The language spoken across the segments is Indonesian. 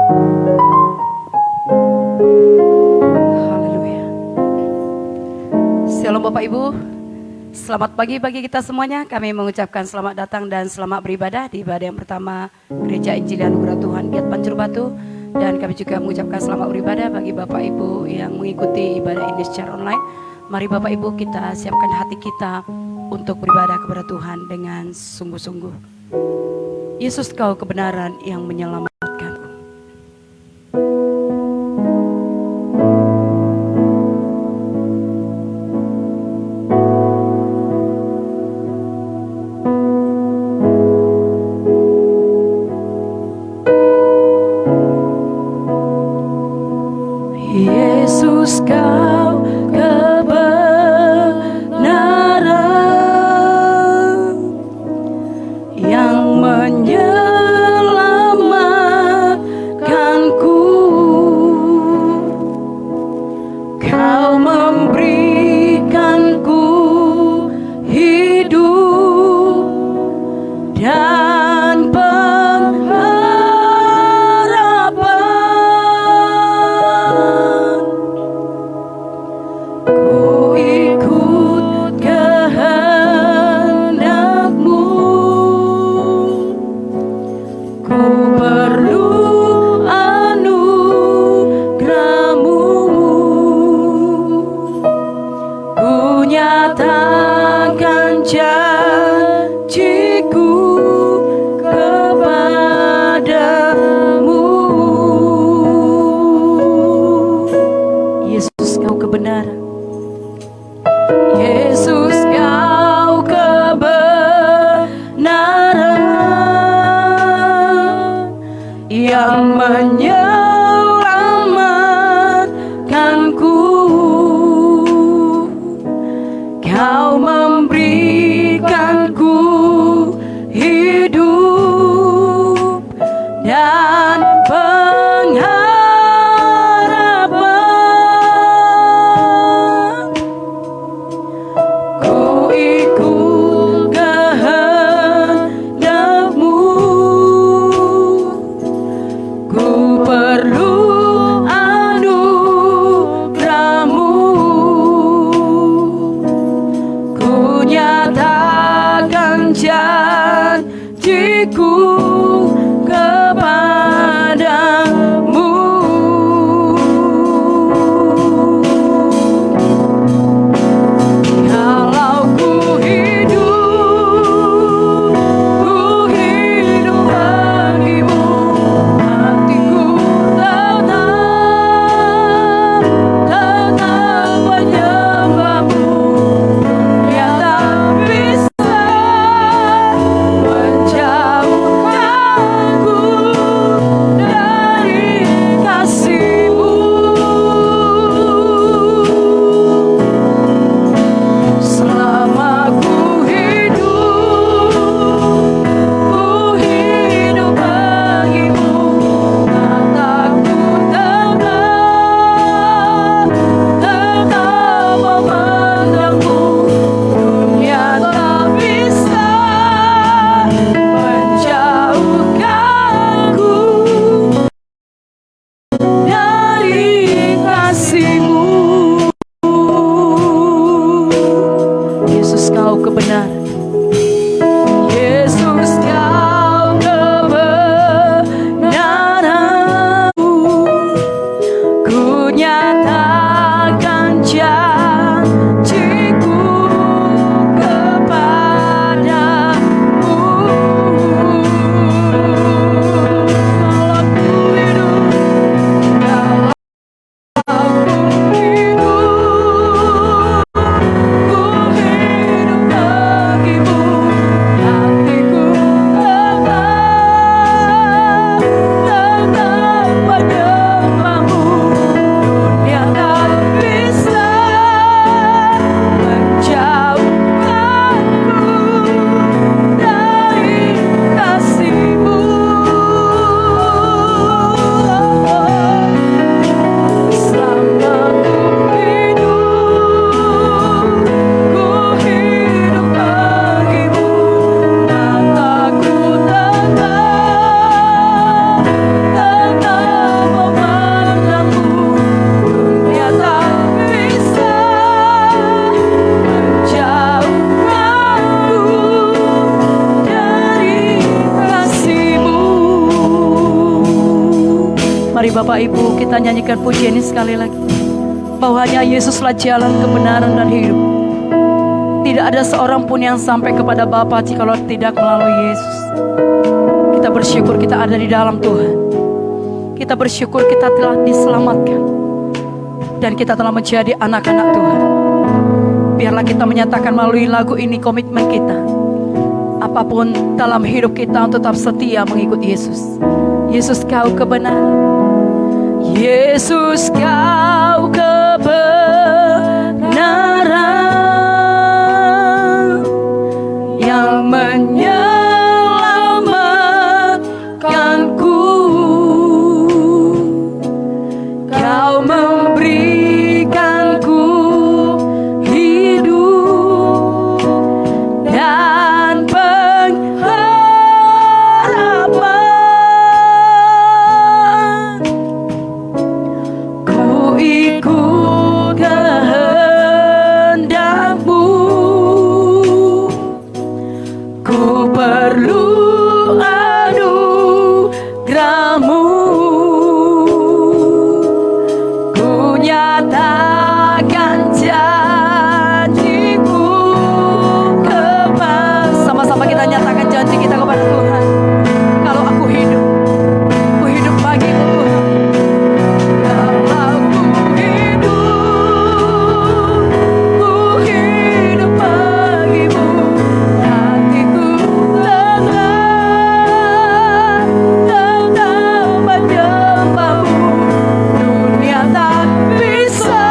Haleluya. Shalom Bapak Ibu. Selamat pagi bagi kita semuanya. Kami mengucapkan selamat datang dan selamat beribadah di ibadah yang pertama Gereja Injil Anugerah Tuhan Giat Pancur Batu. Dan kami juga mengucapkan selamat beribadah bagi Bapak Ibu yang mengikuti ibadah ini secara online. Mari Bapak Ibu kita siapkan hati kita untuk beribadah kepada Tuhan dengan sungguh-sungguh. Yesus kau kebenaran yang menyelamatkan. Yesus kau kebenaran yang menyelamatkanku. Kau memberikanku hidup dan pengharapan. Ku ikut kehendak-Mu, ku perlu anugerah-Mu, ku nyatakan janjiku kepadamu. Yesus kau kebenaran. Yesus kau kebenaran yang menyelamatkanku. Kau memberikanku hidup dan pengharapan. Ku ikut kehendak-Mu, ku perlu anugerah-Mu, ku nyatakan janjiku kepadamu. Mari Bapak Ibu kita nyanyikan pujian ini sekali lagi, bahwa hanya Yesuslah jalan kebenaran dan hidup. Tidak ada seorang pun yang sampai kepada Bapa jikalau tidak melalui Yesus. Kita bersyukur kita ada di dalam Tuhan. Kita bersyukur kita telah diselamatkan, dan kita telah menjadi anak-anak Tuhan. Biarlah kita menyatakan melalui lagu ini komitmen kita, apapun dalam hidup kita untuk tetap setia mengikut Yesus. Yesus kau kebenaran, Yesus kau kebenaran yang menyelamatkanku. Kau memberikanku hidup dan pengharapan. Ku ikut kehendak-Mu, ku perlu anugerah-Mu. Ku nyatakan janji-Ku kepada, sama-sama kita nyatakan janji kita kepada Tuhan. Kalau aku hidup bagi-Mu Tuhan. Kalau ku hidup bagi-Mu. Hatiku tetap menyembah-Mu. Dunia tak bisa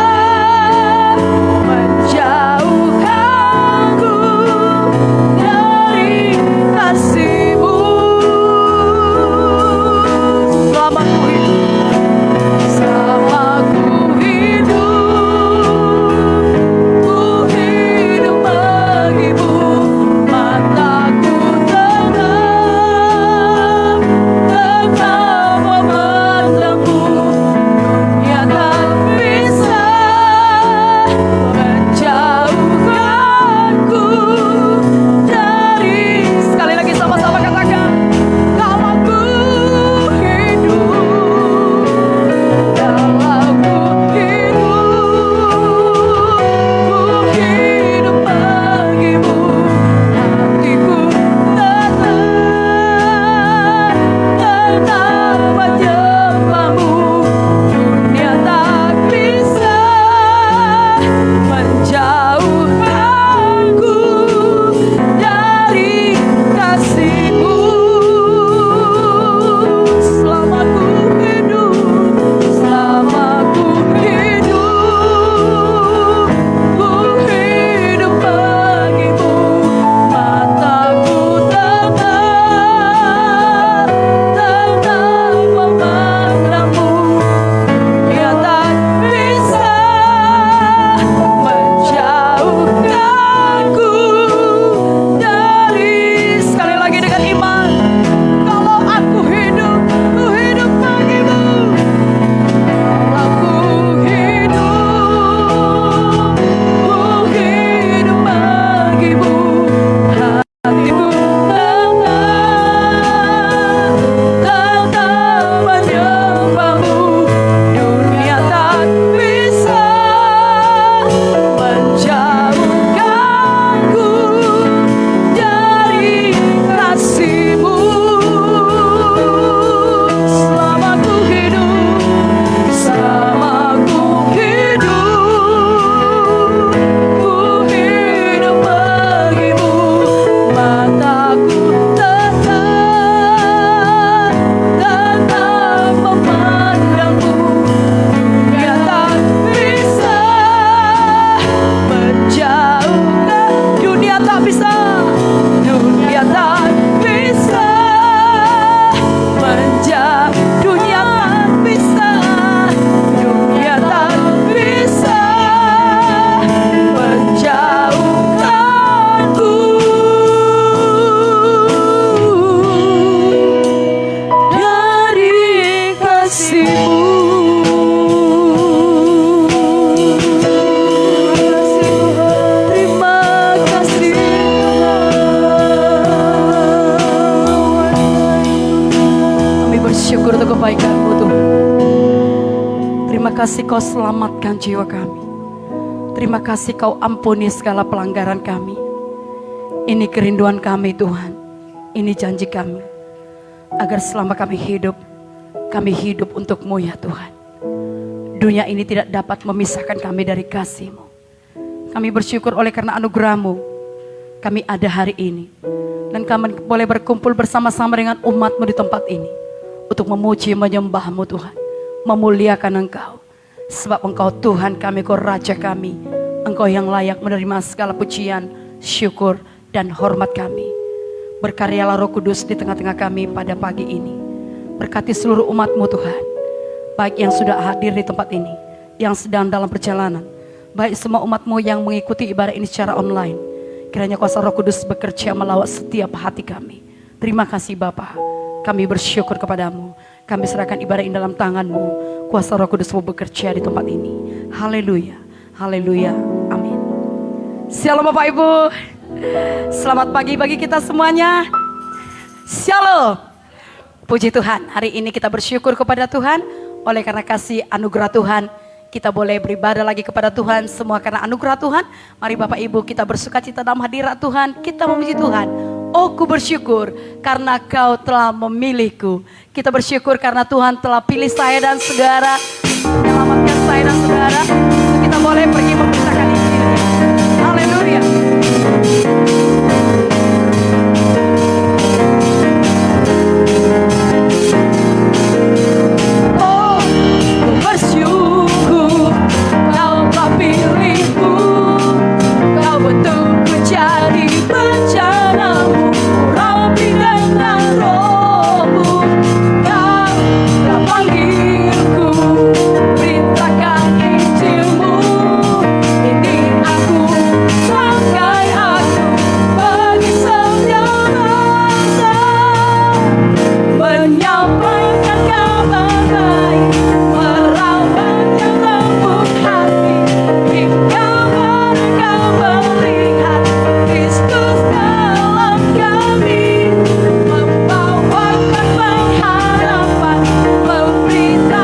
menjauhkanku dari kasih-Mu. Selama ku hidup bagi-Mu. Mataku tetap memandang-Mu. Dunia tak bisa menjauhkanku dari, sekali lagi sama-sama katakan, kalau ku hidup, kalau ku hidup bagi-Mu. Hatiku tetap menyembah-Mu. Dunia tak bisa menjauhkanku dari kasih-Mu. Selama ku hidup bagi-Mu. Mataku tetap memandang-Mu. Dunia tak bisa menjauhkanku dari, sekali lagi dengan iman, kalau aku hidup bagi-Mu. Kalau ku hidup bagi-Mu. Hatiku tetap menyembah-Mu. Dunia tak bisa menjauhkanku dari kasih-Mu. Selama ku hidup bagi-Mu. Mataku tetap memandang-Mu. Dunia tak bisa menjauhkan, dunia tak bisa menjauh, dunia tak bisa menjauhkanku dari kasih-Mu. Terima kasih Tuhan. Kami bersyukur untuk kebaikan-Mu Tuhan. Terima kasih kau selamatkan jiwa kami. Terima kasih kau ampuni segala pelanggaran kami. Ini kerinduan kami Tuhan. Ini janji kami. Agar selama kami hidup untuk-Mu ya Tuhan. Dunia ini tidak dapat memisahkan kami dari kasih-Mu. Kami bersyukur oleh karena anugerah-Mu. Kami ada hari ini. Dan kami boleh berkumpul bersama-sama dengan umat-Mu di tempat ini. Untuk memuji menyembah-Mu Tuhan. Memuliakan Engkau. Sebab Engkau Tuhan kami, Engkau Raja kami. Engkau yang layak menerima segala pujian, syukur, dan hormat kami. Berkaryalah Roh Kudus di tengah-tengah kami pada pagi ini. Berkati seluruh umat-Mu Tuhan. Baik yang sudah hadir di tempat ini, yang sedang dalam perjalanan. Baik semua umat-Mu yang mengikuti ibadah ini secara online. Kiranya kuasa Roh Kudus bekerja melawat setiap hati kami. Terima kasih Bapa. Kami bersyukur kepadamu. Kami serahkan ibadah ini dalam tangan-Mu. Kuasa Roh Kudus-Mu bekerja di tempat ini. Haleluya. Haleluya. Amin. Shalom Bapak Ibu. Selamat pagi bagi kita semuanya. Shalom. Puji Tuhan. Hari ini kita bersyukur kepada Tuhan. Oleh karena kasih anugerah Tuhan. Kita boleh beribadah lagi kepada Tuhan. Semua karena anugerah Tuhan. Mari Bapak Ibu kita bersuka cita dalam hadirat Tuhan. Kita memuji Tuhan. Oh ku bersyukur karena Kau telah memilihku. Kita bersyukur karena Tuhan telah pilih saya dan saudara. Menyelamatkan saya dan saudara. Kita boleh pergi memberitakan Injil. Haleluya. Oh ku bersyukur Kau telah pilihku. Kau bentukku jadi rencanamu. Rapi dengan rohmu. Kau telah panggilku. Beritakan Injilmu. Ini aku pakai aku bagi setiap bangsa. Menyampaikan kabar baik. Merawat yang lembut hati. Hingga mereka melihat Kristus dalam kami. Membawakan pengharapan. Memberitakan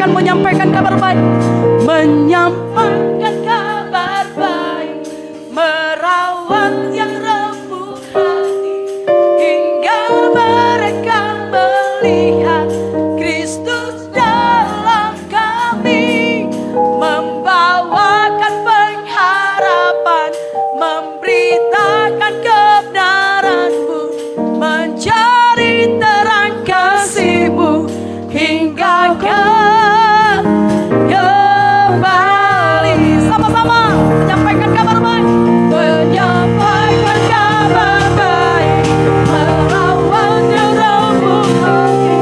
akan menyampaikan kabar baik. Menyampaikan kabar baik, merawat yang remuk hati, hingga mereka melihat Kristus dalam kami. Membawakan pengharapan, memberitakan kebenaran-Mu, mencari terang kasih-Mu hingga kembali. Sama-sama menyampaikan kabar baik, menyampaikan kabar baik, merawat yang remuk hati,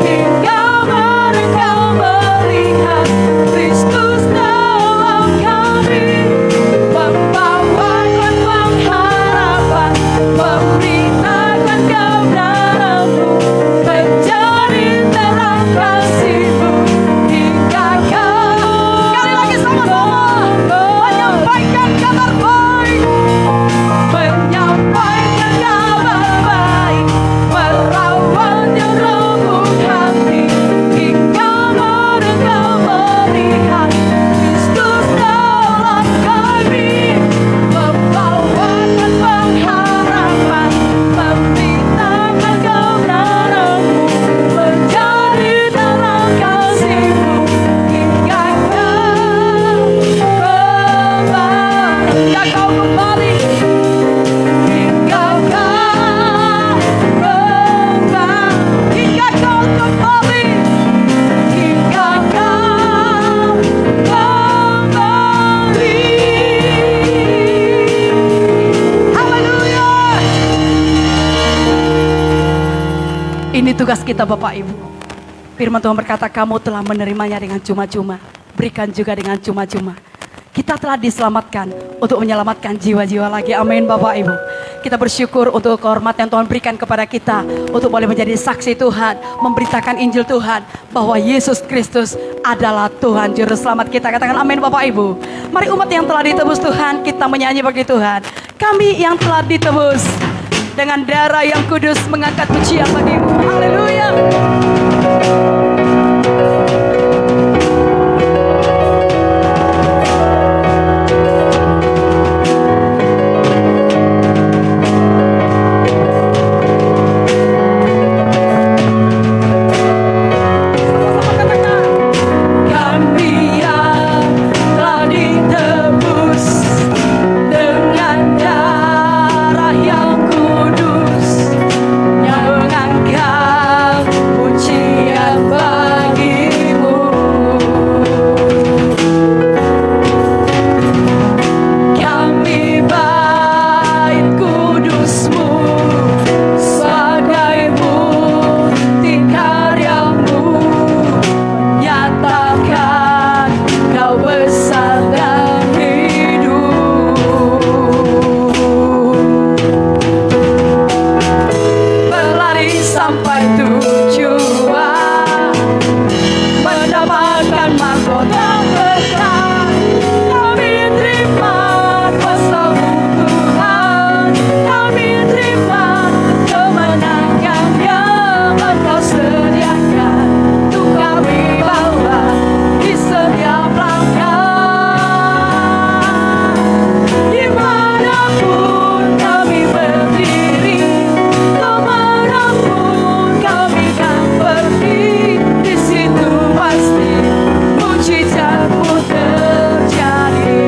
hingga mereka melihat Kristus dalam kami. Membawakan pengharapan, memberitakan kebenaran-Mu, mencari terang kasih-Mu hingga sekali lagi sama-sama menyampaikan kabar baik, menyampaikan kabar baik, merawat yang remuk hati, hingga mereka melihat Kristus dalam kami. Membawakan pengharapan, memberitakan kebenaran-Mu, mencari terang kasih-Mu hingga kembali. Hingga Kau kembali, hingga Kau kembali, hingga Kau kembali, hingga Kau kembali. Haleluya. Ini tugas kita Bapak Ibu. Firman Tuhan berkata, kamu telah menerimanya dengan cuma-cuma, berikan juga dengan cuma-cuma. Kita telah diselamatkan untuk menyelamatkan jiwa-jiwa lagi. Amin Bapak Ibu. Kita bersyukur untuk kehormatan yang Tuhan berikan kepada kita, untuk boleh menjadi saksi Tuhan, memberitakan Injil Tuhan, bahwa Yesus Kristus adalah Tuhan Juru Selamat kita. Katakan amin Bapak Ibu. Mari umat yang telah ditebus Tuhan, kita menyanyi bagi Tuhan. Kami yang telah ditebus dengan darah yang kudus, mengangkat pujian bagi-Mu. Haleluya. Sama-sama katakan, kami yang telah ditebus dengan darah yang kudus, yang mengangkat pujian bagi-Mu. Kami bait kudus-Mu sebagai bukti karya-Mu, menyatakan Kau besar dan hidup. Berlari sampai tujuan, mendapatkan mahkota berkah. Kami terima kuasa-Mu Tuhan, kami terima kemenangan yang Engkau sediakan untuk kami bawa di setiap langkah. Dimanapun kami berdiri, kemanapun kami kan pergi, di situ pasti mujizat-Mu terjadi.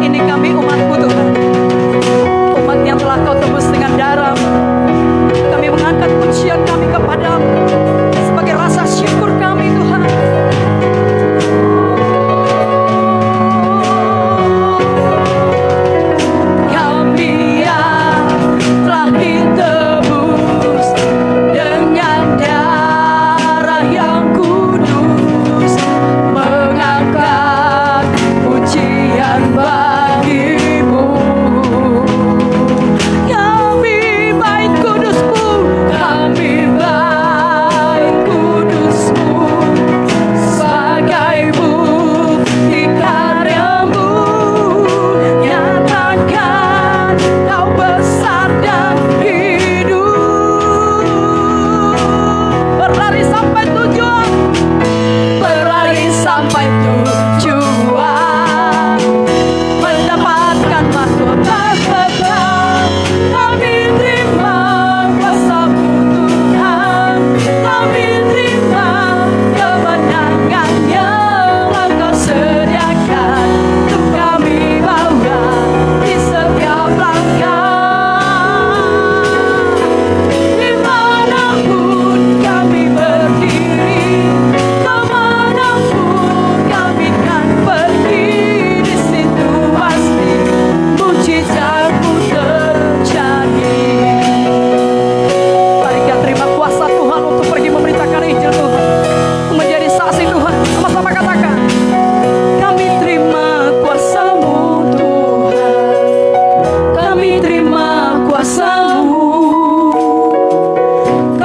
Ini kami umat-Mu Tuhan, umat yang telah Kau tebus dengan darah-Mu. Kami mengangkat pujian kami kepada-Mu sebagai rasa syukur kami Tuhan. Kami yang telah ditebus dengan darah yang kudus, mengangkat pujian bagi-Mu. Kami bait kudus-Mu, kami bait kudus-Mu sebagai bukti karya-Mu, nyatakan Kau besar dan hidup. Berlari sampai tujuan,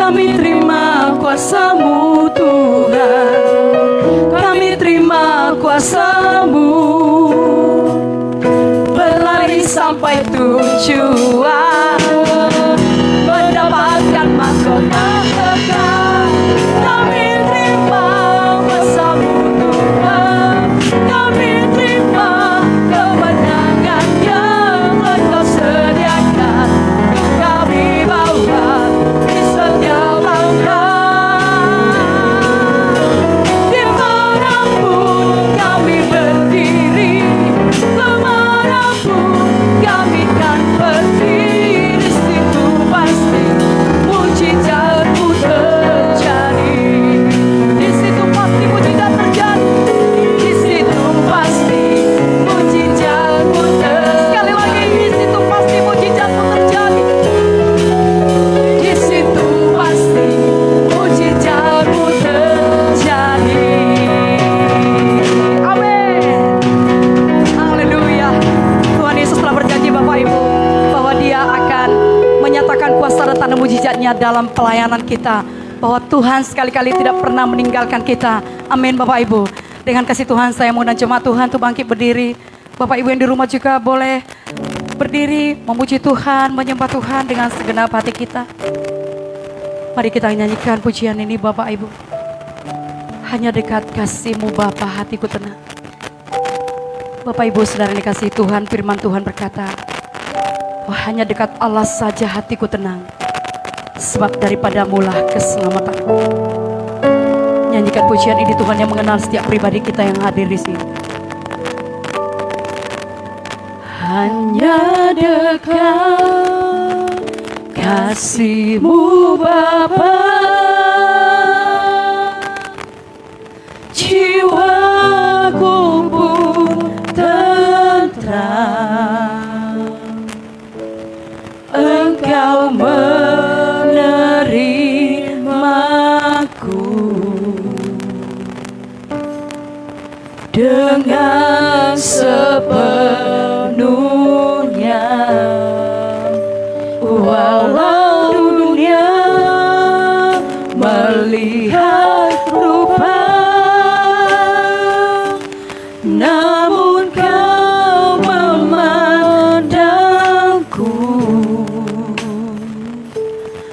Kami terima kuasa-Mu Tuhan, kami terima kuasa-Mu, berlari sampai tujuan, mendapatkan mahkota kekal. Kami terima kuasa-Mu Tuhan, kami terima kemenangan yang Engkau sediakan untuk kami bawa di setiap langkah. Dimanapun kami berdiri, kemanapun kami kan berdiri, di situ pasti mujizat-Mu terjadi. Di situ pasti mujizat terjadi. Di situ pasti mujizat-Mu terjadi. Sekali lagi, di situ pasti mujizat-Mu terjadi. Di situ pasti mujizat-Mu terjadi. Amin. Haleluya. Tuhan Yesus telah berjanji Bapak Ibu bahwa Dia akan menyatakan kuasa dan tanda mujizat-Nya dalam pelayanan kita, bahwa Tuhan sekali-kali tidak pernah meninggalkan kita. Amin Bapak Ibu. Dengan kasih Tuhan saya mengundang jemaat Tuhan untuk bangkit berdiri. Bapak Ibu yang di rumah juga boleh berdiri, memuji Tuhan, menyembah Tuhan dengan segenap hati kita. Mari kita nyanyikan pujian ini Bapak Ibu. Hanya dekat kasih-Mu Bapa hatiku tenang. Bapak Ibu saudara yang dikasihi Tuhan, firman Tuhan berkata, oh, hanya dekat Allah saja hatiku tenang, sebab daripadamu-lah keselamatanku. Nyanyikan pujian ini Tuhan yang mengenal setiap pribadi kita yang hadir di sini. Hanya dekat kasih-Mu Bapa, jiwaku pun tentram. Engkau menerimaku dengan sepenuhnya, walau dunia melihat rupa, namun Kau memandangku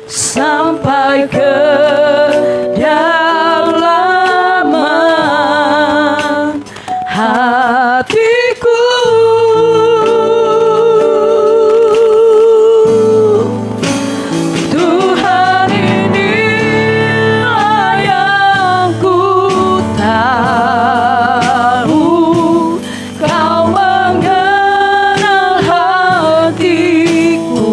sampai ke dalaman hatiku. Tuhan, inilah yang ku tahu, Kau mengenal hatiku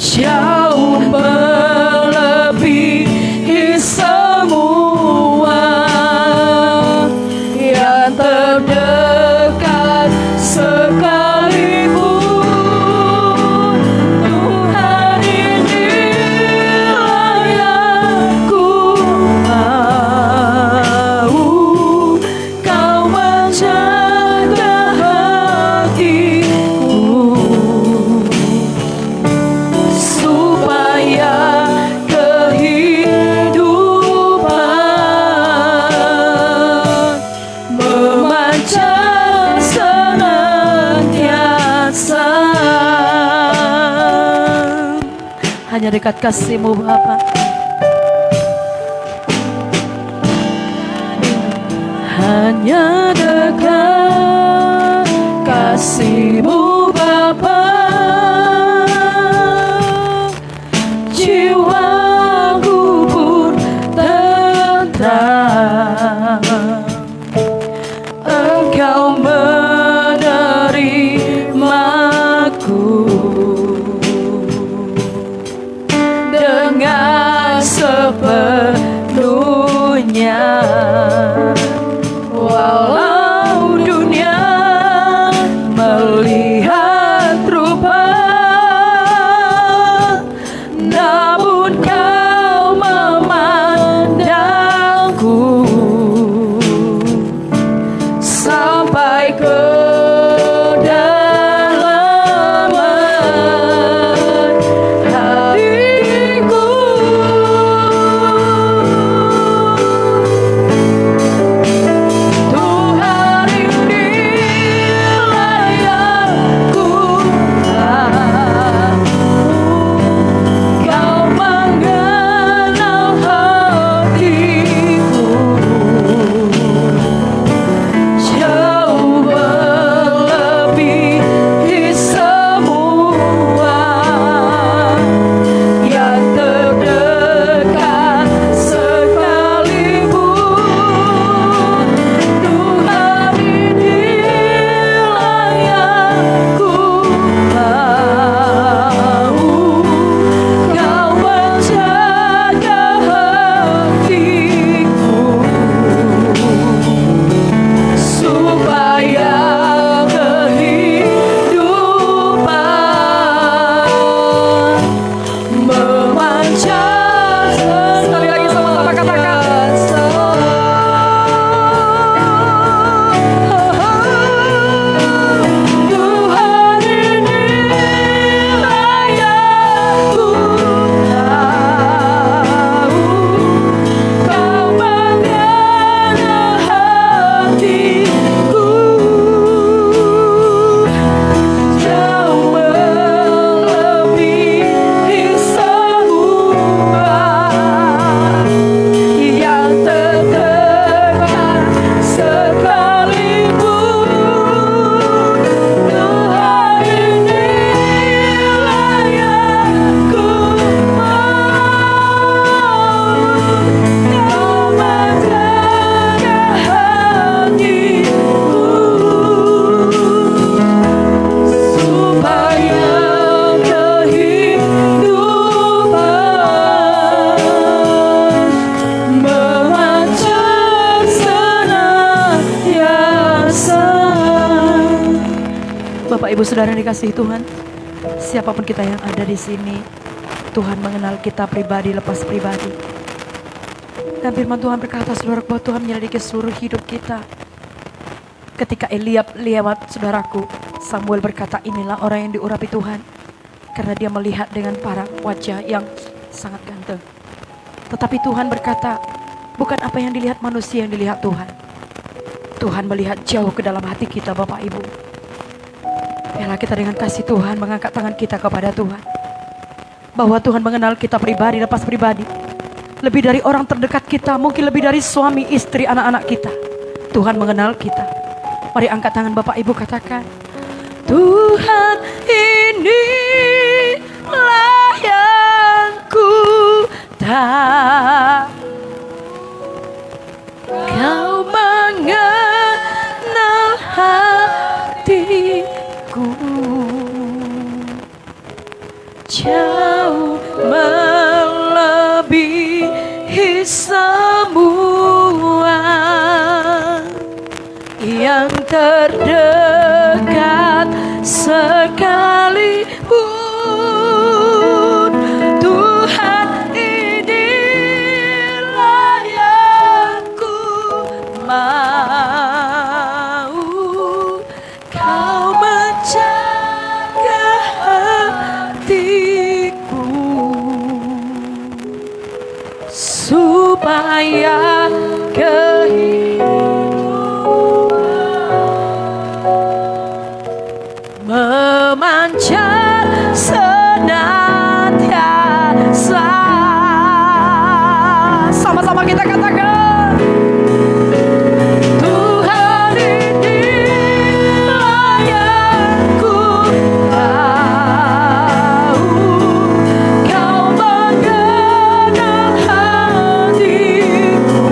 jauh melebihi semua yang terdekat sekalipun. Tuhan, inilah yang ku tahu, Kau menjaga hatiku supaya kehidupan memancar senantiasa. Hanya dekat kasih-Mu Bapa, hanya dekat kasih-Mu Bapa, jiwaku pun tentram. Engkau menerimaku dengan sepenuhnya, walau dunia melihat rupa, namun Kau memandangku sampai ke dalaman hati. Ibu Saudara yang dikasihi Tuhan, siapapun kita yang ada di sini, Tuhan mengenal kita pribadi lepas pribadi. Dan firman Tuhan berkata, saudara, bahwa Tuhan menyelidiki seluruh hidup kita. Ketika Eliab lewat, saudaraku, Samuel berkata, inilah orang yang diurapi Tuhan. Karena dia melihat dengan parang wajah yang sangat ganteng. Tetapi Tuhan berkata, bukan apa yang dilihat manusia yang dilihat Tuhan. Tuhan melihat jauh ke dalam hati kita, Bapak Ibu. Biarlah kita dengan kasih Tuhan mengangkat tangan kita kepada Tuhan. Bahwa Tuhan mengenal kita pribadi lepas pribadi. Lebih dari orang terdekat kita, mungkin lebih dari suami, istri, anak-anak kita. Tuhan mengenal kita. Mari angkat tangan Bapak Ibu, katakan, Tuhan, inilah yang ku tahu. Kau mengenal hatiku jauh melebihi semua yang terdekat sekalipun. Tuhan, inilah yang ku mau. Kau menjaga hatiku supaya kehidupan memancar senantiasa. Sama-sama kita katakan, Tuhan, inilah yang ku tahu. Kau mengenal hatiku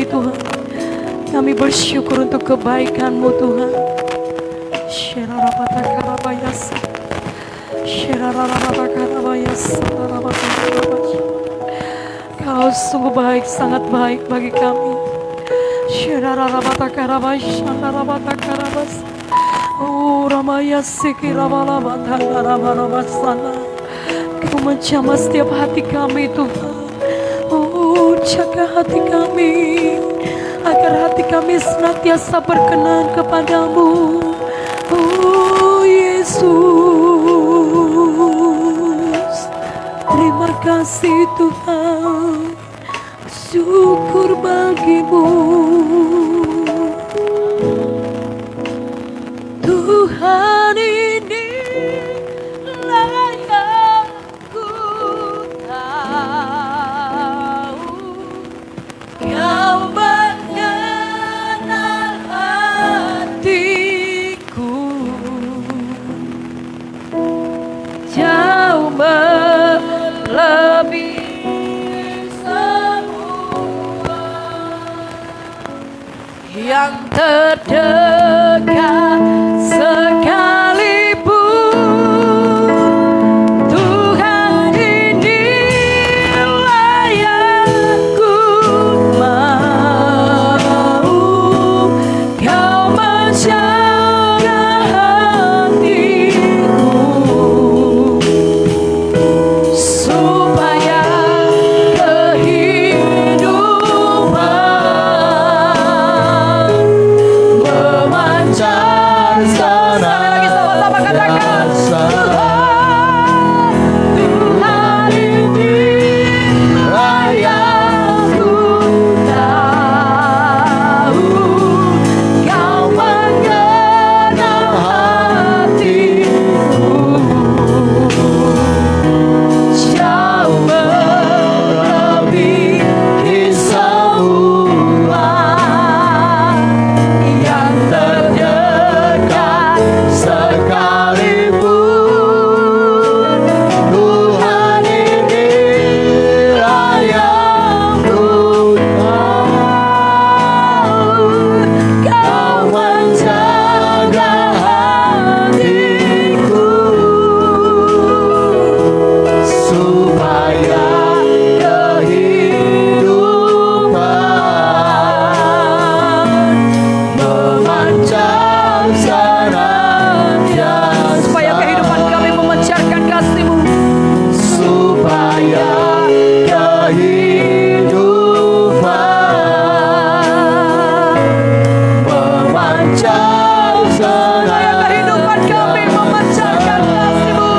Tuhan. Kami bersyukur untuk kebaikan-Mu Tuhan. Kau sungguh baik, sangat baik bagi kami. Kau menjamah setiap hati kami Tuhan. Oh, jaga hati kami agar hati kami senantiasa berkenan kepadamu. Oh Yesus, terima kasih Tuhan, syukur bagimu. Tuhan ini layak ku tahu, Kau mengenal hatiku, jauh melebihi semua yang terdekat sekalipun. Tuhan ini layak ku mau, Kau menjaga hatiku supaya kehidupan memancar sana. Lagi sama-sama katakan, Tuhan ini layak ku tahu, Kau mengenal hatiku, jauh melebihi semua yang terdekat sekalipun. Tuhan ini layak ku tahu, Kau menjaga hatiku supaya kehidupan memancar senantiasa, supaya kehidupan kami memancarkan kasih-Mu, supaya kehidupan memancar senantiasa, supaya kehidupan kami memancarkan kasih-Mu,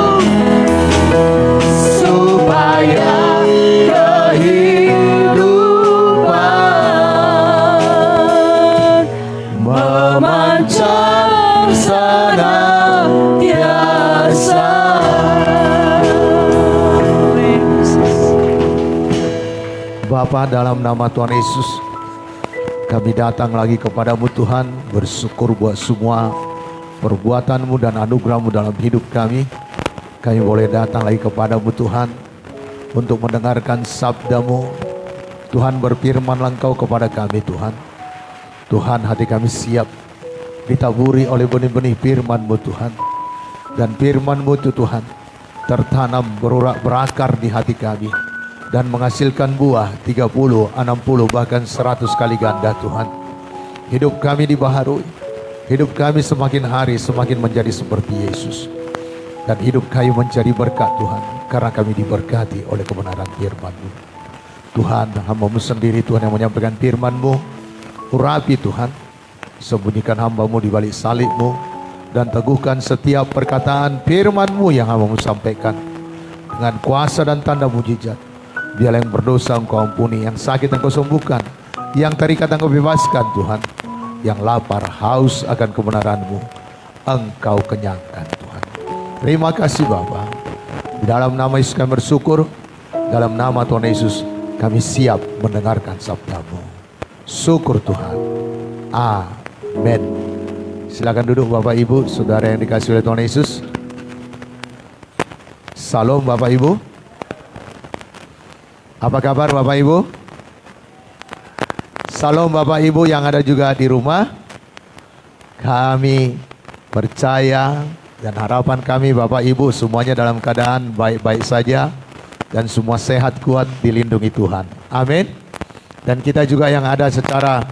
supaya kehidupan memancar senantiasa. Bapa, dalam nama Tuhan Yesus, kami datang lagi kepadamu Tuhan, bersyukur buat semua perbuatan-Mu dan anugerah-Mu dalam hidup kami. Kami boleh datang lagi kepadamu Tuhan untuk mendengarkan sabda-Mu. Tuhan, berfirmanlah Engkau kepada kami Tuhan. Tuhan, hati kami siap ditaburi oleh benih-benih firman-Mu Tuhan. Dan firman-Mu itu Tuhan tertanam berakar di hati kami dan menghasilkan buah 30, 60, bahkan 100 kali ganda Tuhan. Hidup kami dibaharui, hidup kami semakin hari semakin menjadi seperti Yesus, dan hidup kami menjadi berkat Tuhan karena kami diberkati oleh kebenaran firman-Mu. Tuhan, hamba-Mu sendiri Tuhan yang menyampaikan firman-Mu. Urapi Tuhan, sembunyikan hamba-Mu di balik salib-Mu, dan teguhkan setiap perkataan firman-Mu yang hamba-Mu sampaikan dengan kuasa dan tanda mujizat. Biarlah yang berdosa Engkau ampuni, yang sakit Engkau sembuhkan, yang terikat Engkau bebaskan Tuhan, yang lapar haus akan kebenaran-Mu Engkau kenyangkan Tuhan. Terima kasih Bapa. Di dalam nama Yesus kami bersyukur, dalam nama Tuhan Yesus kami siap mendengarkan sabda-Mu. Syukur Tuhan. Amin. Silakan duduk Bapak Ibu, saudara yang dikasihi oleh Tuhan Yesus. Salam Bapak Ibu. Apa kabar Bapak Ibu? Salam Bapak Ibu yang ada juga di rumah. Kami percaya dan harapan kami Bapak Ibu semuanya dalam keadaan baik-baik saja dan semua sehat kuat dilindungi Tuhan. Amin. Dan kita juga yang ada secara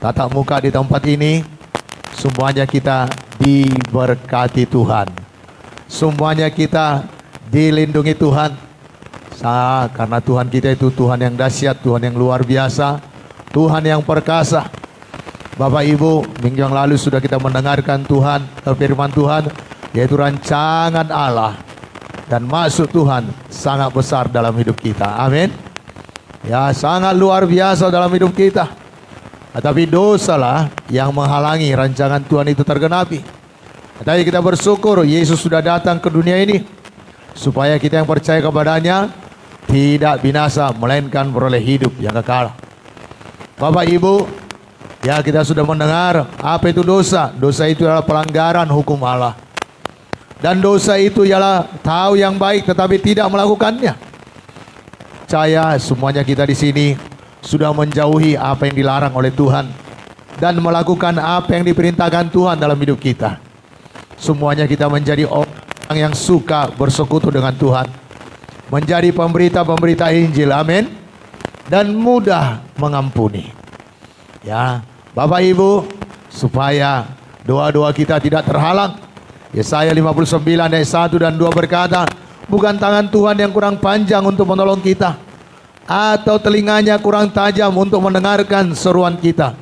tatap muka di tempat ini, semuanya kita diberkati Tuhan. Semuanya kita dilindungi Tuhan. Karena Tuhan kita itu Tuhan yang dahsyat, Tuhan yang luar biasa, Tuhan yang perkasa. Bapak Ibu, minggu yang lalu sudah kita mendengarkan firman Tuhan, yaitu rancangan Allah dan maksud Tuhan sangat besar dalam hidup kita. Amin. Ya, sangat luar biasa dalam hidup kita. Tetapi dosalah yang menghalangi rancangan Tuhan itu tergenapi. Tetapi kita bersyukur Yesus sudah datang ke dunia ini supaya kita yang percaya kepadanya tidak binasa, melainkan beroleh hidup yang kekal. Bapak Ibu, ya kita sudah mendengar apa itu dosa. Dosa itu adalah pelanggaran hukum Allah. Dan dosa itu ialah tahu yang baik tetapi tidak melakukannya. Percaya semuanya kita di sini sudah menjauhi apa yang dilarang oleh Tuhan dan melakukan apa yang diperintahkan Tuhan dalam hidup kita. Semuanya kita menjadi orang yang suka bersekutu dengan Tuhan, menjadi pemberita-pemberita Injil, amin, dan mudah mengampuni. Ya, Bapak Ibu, supaya doa-doa kita tidak terhalang. Yesaya 59 ayat 1 dan 2 berkata, bukan tangan Tuhan yang kurang panjang untuk menolong kita, atau telinganya kurang tajam untuk mendengarkan seruan kita,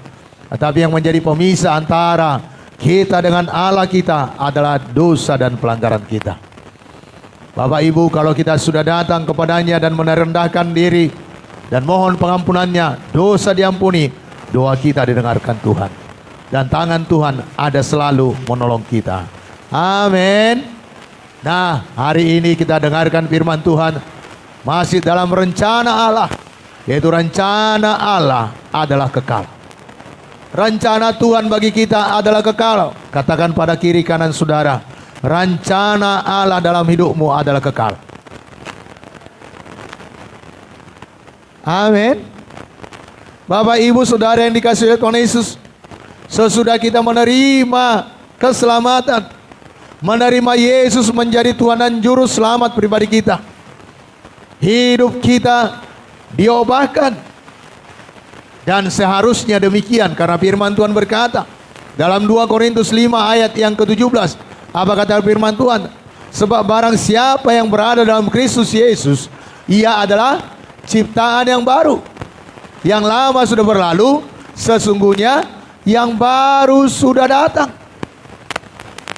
tetapi yang menjadi pemisah antara kita dengan Allah kita adalah dosa dan pelanggaran kita. Bapak Ibu, kalau kita sudah datang kepadanya dan merendahkan diri dan mohon pengampunannya, dosa diampuni, doa kita didengarkan Tuhan, dan tangan Tuhan ada selalu menolong kita. Amin. Nah, hari ini kita dengarkan firman Tuhan masih dalam rencana Allah, yaitu rencana Allah adalah kekal. Rencana Tuhan bagi kita adalah kekal. Katakan pada kiri kanan saudara, rencana Allah dalam hidupmu adalah kekal. Amin. Bapak Ibu Saudara yang dikasihi oleh Tuhan Yesus, sesudah kita menerima keselamatan, menerima Yesus menjadi Tuhan dan Juru Selamat pribadi kita, hidup kita diubahkan. Dan seharusnya demikian, karena firman Tuhan berkata dalam 2 Korintus 5 ayat yang ke-17, apa kata firman Tuhan? Sebab barang siapa yang berada dalam Kristus Yesus, ia adalah ciptaan yang baru. Yang lama sudah berlalu, sesungguhnya yang baru sudah datang.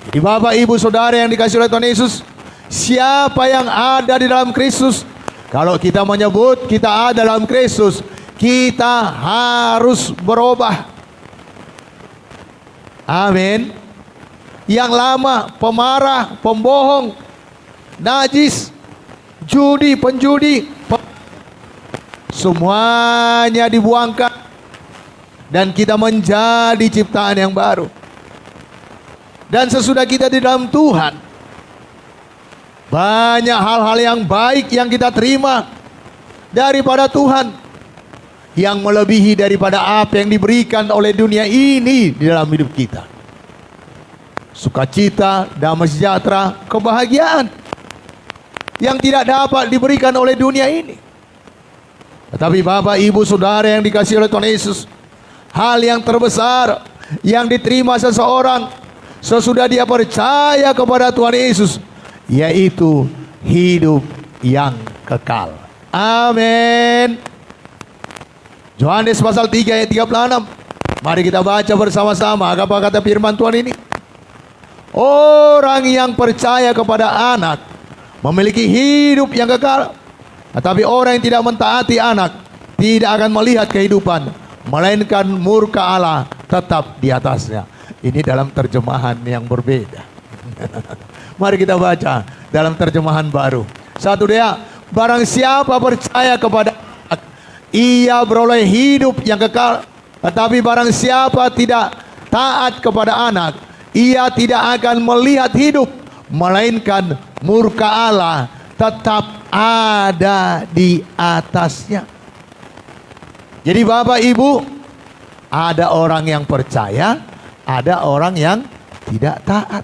Jadi Bapak Ibu Saudara yang dikasihi oleh Tuhan Yesus, siapa yang ada di dalam Kristus, kalau kita menyebut kita ada dalam Kristus, kita harus berubah. Amin. Yang lama pemarah, pembohong, najis, judi, penjudi, semuanya dibuangkan dan kita menjadi ciptaan yang baru. Dan sesudah kita di dalam Tuhan, banyak hal-hal yang baik yang kita terima daripada Tuhan, yang melebihi daripada apa yang diberikan oleh dunia ini di dalam hidup kita. Sukacita, damai sejahtera, kebahagiaan yang tidak dapat diberikan oleh dunia ini. Tetapi Bapak Ibu Saudara yang dikasihi oleh Tuhan Yesus, hal yang terbesar yang diterima seseorang sesudah dia percaya kepada Tuhan Yesus, yaitu hidup yang kekal. Amin. Yohanes pasal 3 ayat 36. Mari kita baca bersama-sama apa kata firman Tuhan ini. Orang yang percaya kepada anak memiliki hidup yang kekal, tetapi orang yang tidak mentaati anak tidak akan melihat kehidupan, melainkan murka Allah tetap di atasnya. Ini dalam terjemahan yang berbeda. Mari kita baca dalam terjemahan baru. 1 barang siapa percaya kepada anak, ia beroleh hidup yang kekal. Tetapi barang siapa tidak taat kepada anak, ia tidak akan melihat hidup, melainkan murka Allah tetap ada di atasnya. Jadi Bapak Ibu, ada orang yang percaya, ada orang yang tidak taat.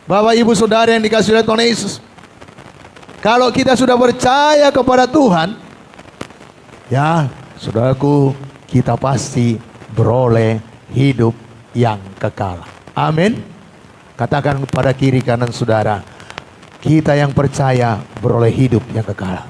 Bapak Ibu Saudara yang dikasihi oleh Tuhan Yesus, kalau kita sudah percaya kepada Tuhan, ya saudaraku, kita pasti beroleh hidup yang kekal. Amin. Katakan kepada kiri kanan saudara, kita yang percaya beroleh hidup yang kekal.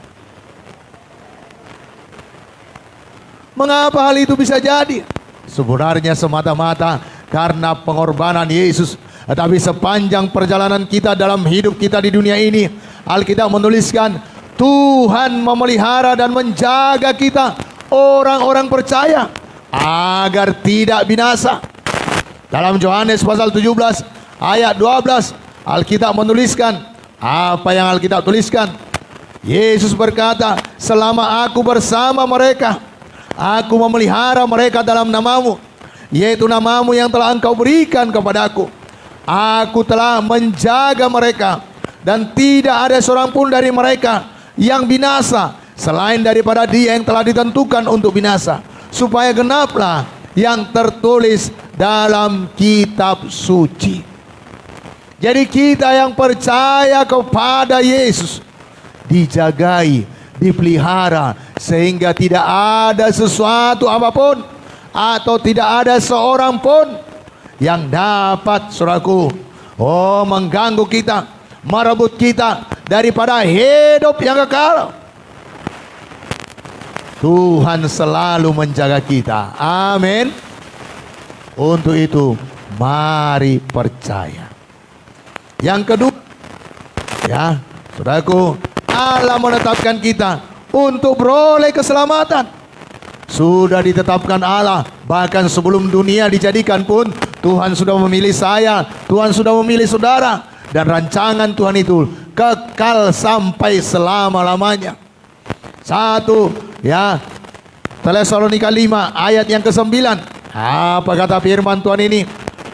Mengapa hal itu bisa jadi? Sebenarnya semata-mata karena pengorbanan Yesus. Tetapi sepanjang perjalanan kita dalam hidup kita di dunia ini, Alkitab menuliskan Tuhan memelihara dan menjaga kita, orang-orang percaya, agar tidak binasa. Dalam Yohanes pasal 17 ayat 12, Alkitab menuliskan apa yang Alkitab tuliskan. Yesus berkata, selama aku bersama mereka, aku memelihara mereka dalam namamu, yaitu namamu yang telah engkau berikan kepadaku. Aku telah menjaga mereka, dan tidak ada seorang pun dari mereka yang binasa, selain daripada dia yang telah ditentukan untuk binasa, supaya genaplah yang tertulis dalam kitab suci. Jadi kita yang percaya kepada Yesus dijagai, dipelihara, sehingga tidak ada sesuatu apapun atau tidak ada seorang pun yang dapat, saudaraku, mengganggu kita, merebut kita daripada hidup yang kekal. Tuhan selalu menjaga kita. Amin. Untuk itu, mari percaya. Yang kedua, ya, saudaraku, Allah menetapkan kita untuk beroleh keselamatan. Sudah ditetapkan Allah, bahkan sebelum dunia dijadikan pun Tuhan sudah memilih saya, Tuhan sudah memilih saudara, dan rancangan Tuhan itu kekal sampai selama-lamanya. Satu, ya, Tesalonika 5 ayat yang ke-9. Apa kata firman Tuhan ini?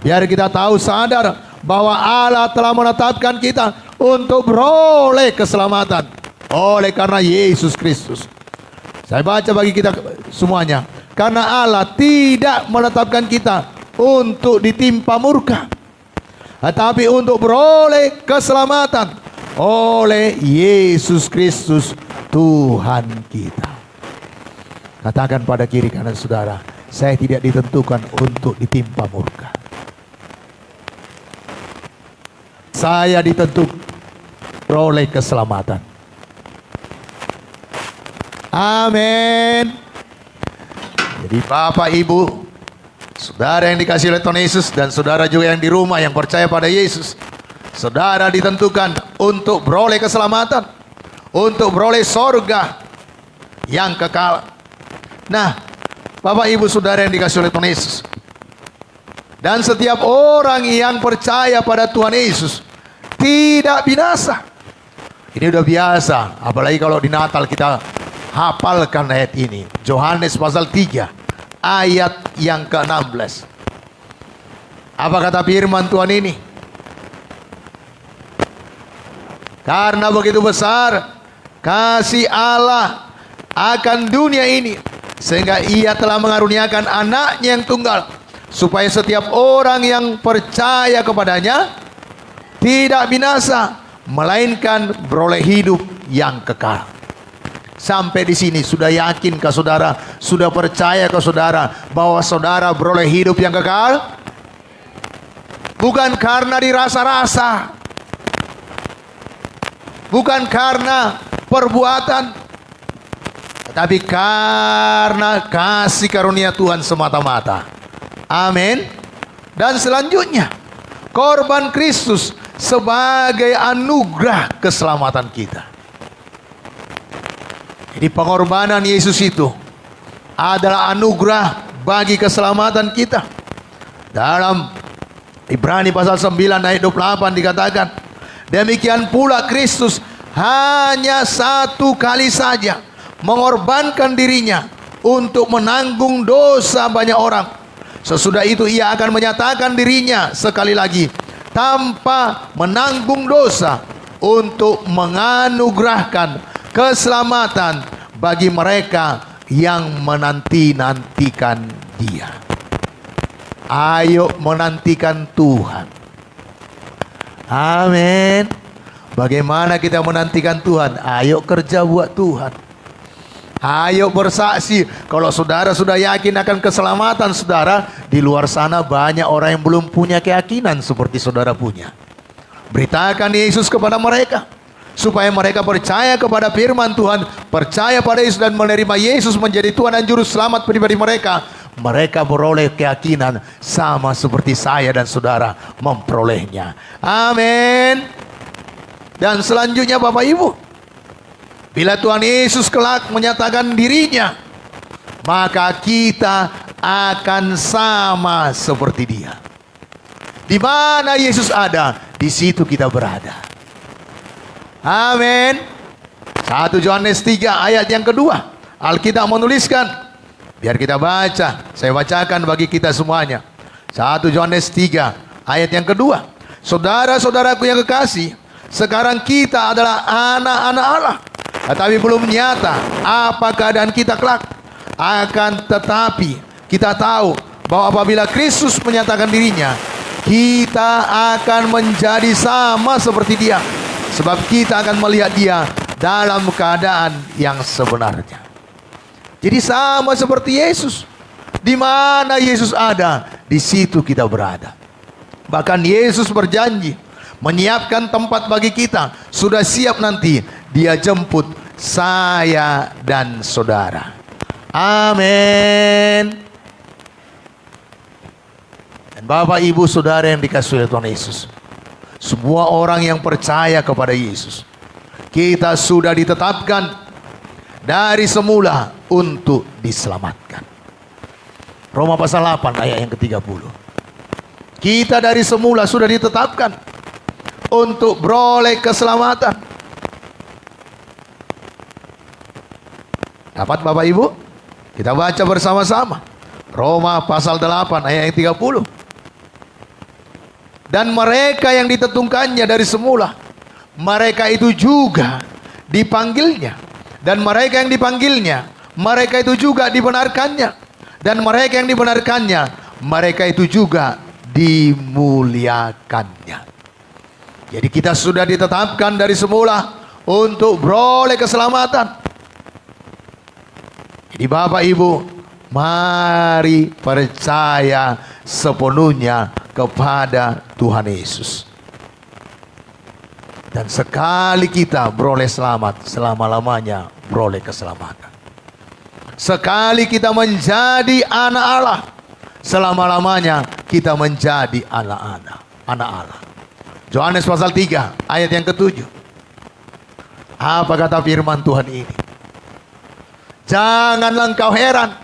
Biar kita tahu, sadar bahwa Allah telah menetapkan kita untuk beroleh keselamatan oleh karena Yesus Kristus. Saya baca bagi kita semuanya. Karena Allah tidak menetapkan kita untuk ditimpa murka, tetapi untuk beroleh keselamatan oleh Yesus Kristus Tuhan kita. Katakan pada kiri kanan saudara, saya tidak ditentukan untuk ditimpa murka. Saya ditentukan beroleh keselamatan. Amin. Jadi Bapak Ibu, saudara yang dikasihi oleh Tuhan Yesus, dan saudara juga yang di rumah yang percaya pada Yesus, saudara ditentukan untuk beroleh keselamatan, untuk beroleh sorga yang kekal. Nah, Bapak Ibu saudara yang dikasihi oleh Tuhan Yesus, dan setiap orang yang percaya pada Tuhan Yesus tidak binasa. Ini udah biasa, apalagi kalau di Natal kita hafalkan ayat ini. Yohanes pasal 3 ayat yang ke-16. Apa kata firman Tuhan ini? Karena begitu besar kasih Allah akan dunia ini, sehingga ia telah mengaruniakan anaknya yang tunggal, supaya setiap orang yang percaya kepadanya tidak binasa, melainkan beroleh hidup yang kekal. Sampai di sini sudah yakinkah saudara, sudah percayakah saudara bahwa saudara beroleh hidup yang kekal? Bukan karena dirasa-rasa, bukan karena perbuatan, tetapi karena kasih karunia Tuhan semata-mata. Amin. Dan selanjutnya, korban Kristus sebagai anugerah keselamatan kita. Jadi pengorbanan Yesus itu adalah anugerah bagi keselamatan kita. Dalam Ibrani pasal 9 ayat 28 dikatakan, demikian pula Kristus hanya satu kali saja mengorbankan dirinya untuk menanggung dosa banyak orang. Sesudah itu ia akan menyatakan dirinya sekali lagi tanpa menanggung dosa untuk menganugerahkan keselamatan bagi mereka yang menanti-nantikan Dia. Ayo menantikan Tuhan. Amin. Bagaimana kita menantikan Tuhan? Ayo kerja buat Tuhan. Ayo bersaksi. Kalau saudara sudah yakin akan keselamatan saudara, di luar sana banyak orang yang belum punya keyakinan seperti saudara punya. Beritakan Yesus kepada mereka, supaya mereka percaya kepada firman Tuhan, percaya pada Yesus dan menerima Yesus menjadi Tuhan dan Juru Selamat pribadi mereka. Mereka beroleh keyakinan sama seperti saya dan saudara memperolehnya. Amin. Dan selanjutnya Bapak Ibu, bila Tuhan Yesus kelak menyatakan dirinya, maka kita akan sama seperti Dia. Di mana Yesus ada, di situ kita berada. Amin. 1 Yohanes 3 ayat yang kedua, Alkitab menuliskan, biar kita baca, saya bacakan bagi kita semuanya. 1 Yohanes 3 ayat yang kedua. Saudara-saudaraku yang kekasih, sekarang kita adalah anak-anak Allah, tetapi belum nyata apa keadaan kita kelak. Akan tetapi kita tahu bahwa apabila Kristus menyatakan dirinya, kita akan menjadi sama seperti Dia, sebab kita akan melihat Dia dalam keadaan yang sebenarnya. Jadi sama seperti Yesus. Di mana Yesus ada, di situ kita berada. Bahkan Yesus berjanji menyiapkan tempat bagi kita. Sudah siap nanti Dia jemput saya dan saudara. Amin. Dan Bapak Ibu Saudara yang dikasihi oleh Tuhan Yesus, semua orang yang percaya kepada Yesus, kita sudah ditetapkan dari semula untuk diselamatkan. Roma pasal 8 ayat yang ke-30. Kita dari semula sudah ditetapkan untuk beroleh keselamatan. Dapat Bapak Ibu? Kita baca bersama-sama. Roma pasal 8 ayat yang 30. Dan mereka yang ditentukannya dari semula, mereka itu juga dipanggilnya. Dan mereka yang dipanggilnya, mereka itu juga dibenarkannya. Dan mereka yang dibenarkannya, mereka itu juga dimuliakannya. Jadi kita sudah ditetapkan dari semula untuk beroleh keselamatan. Jadi Bapak Ibu, mari percaya sepenuhnya kepada Tuhan Yesus. Dan sekali kita beroleh selamat, selama-lamanya beroleh keselamatan. Sekali kita menjadi anak Allah, selama-lamanya kita menjadi anak Allah. Yohanes pasal 3 ayat yang ke-7. Apa kata firman Tuhan ini? Janganlah engkau heran,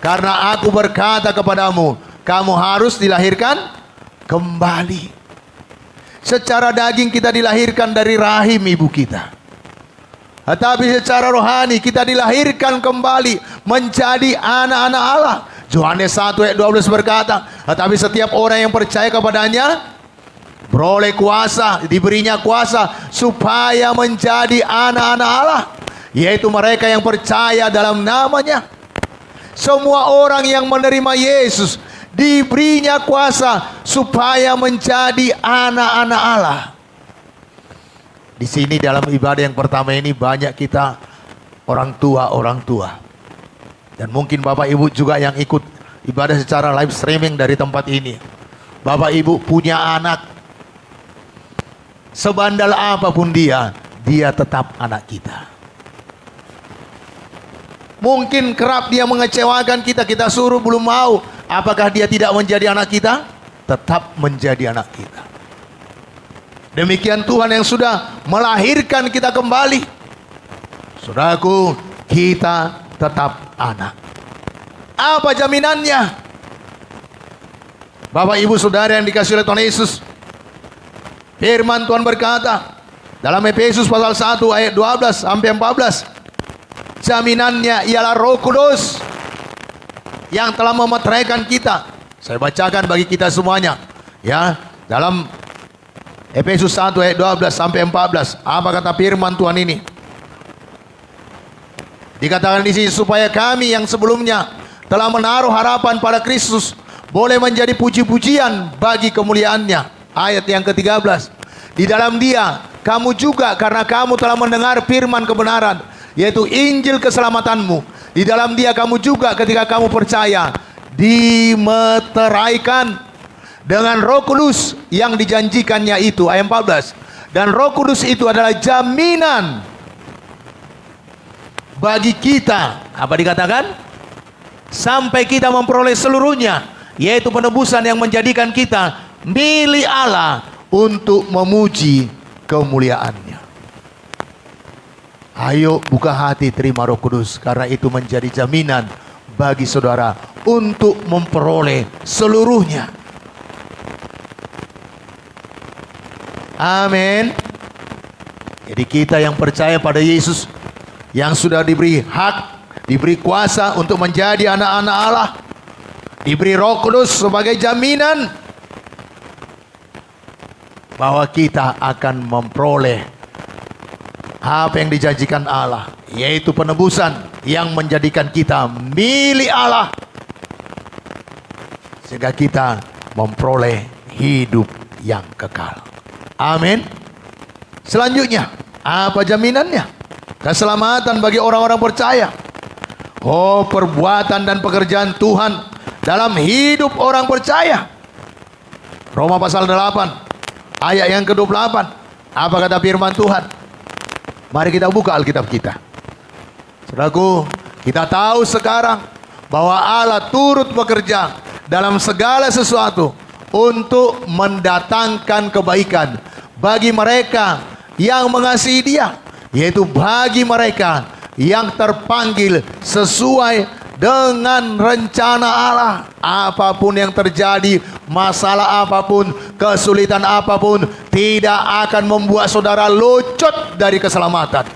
karena aku berkata kepadamu, kamu harus dilahirkan kembali. Secara daging kita dilahirkan dari rahim ibu kita, tetapi secara rohani kita dilahirkan kembali menjadi anak-anak Allah. Yohanes 1 ayat 12 berkata, tetapi setiap orang yang percaya kepadanya beroleh kuasa, diberinya kuasa supaya menjadi anak-anak Allah, yaitu mereka yang percaya dalam namanya. Semua orang yang menerima Yesus diberinya kuasa supaya menjadi anak-anak Allah. Di sini dalam ibadah yang pertama ini banyak kita orang tua. Dan mungkin Bapak Ibu juga yang ikut ibadah secara live streaming dari tempat ini. Bapak Ibu punya anak. Sebandal apapun dia tetap anak kita. Mungkin kerap dia mengecewakan kita, kita suruh belum mau. Apakah dia tidak menjadi anak kita? Tetap menjadi anak kita. Demikian Tuhan yang sudah melahirkan kita kembali. Saudaraku, kita tetap anak. Apa jaminannya? Bapak Ibu Saudara yang dikasihi oleh Tuhan Yesus, firman Tuhan berkata dalam Efesus pasal 1 ayat 12 sampai 14, jaminannya ialah Roh Kudus yang telah memeteraikan kita. Saya bacakan bagi kita semuanya, ya, dalam Efesus 1 ayat 12 sampai 14. Apa kata firman Tuhan ini? Dikatakan di sini supaya kami yang sebelumnya telah menaruh harapan pada Kristus boleh menjadi puji-pujian bagi kemuliaannya. Ayat yang ke-13. Di dalam Dia kamu juga karena kamu telah mendengar firman kebenaran, yaitu Injil keselamatanmu. Di dalam Dia kamu juga ketika kamu percaya dimeteraikan dengan Roh Kudus yang dijanjikannya itu. Ayat 14. Dan Roh Kudus itu adalah jaminan bagi kita. Apa dikatakan? Sampai kita memperoleh seluruhnya, yaitu penebusan yang menjadikan kita milik Allah untuk memuji kemuliaannya. Ayo buka hati, terima Roh Kudus, karena itu menjadi jaminan bagi saudara untuk memperoleh seluruhnya. Amin. Jadi kita yang percaya pada Yesus, yang sudah diberi hak, diberi kuasa untuk menjadi anak-anak Allah, diberi Roh Kudus sebagai jaminan bahwa kita akan memperoleh apa yang dijanjikan Allah, yaitu penebusan yang menjadikan kita milik Allah, sehingga kita memperoleh hidup yang kekal. Amin. Selanjutnya, apa jaminannya? Keselamatan bagi orang-orang percaya. Oh, perbuatan dan pekerjaan Tuhan dalam hidup orang percaya. Roma pasal 8 ayat yang ke-28. Apa kata firman Tuhan? Mari kita buka Alkitab kita. Saudaraku, kita tahu sekarang bahwa Allah turut bekerja dalam segala sesuatu untuk mendatangkan kebaikan bagi mereka yang mengasihi Dia, yaitu bagi mereka yang terpanggil sesuai dengan rencana Allah. Apapun yang terjadi, masalah apapun, kesulitan apapun, tidak akan membuat saudara luput dari keselamatan.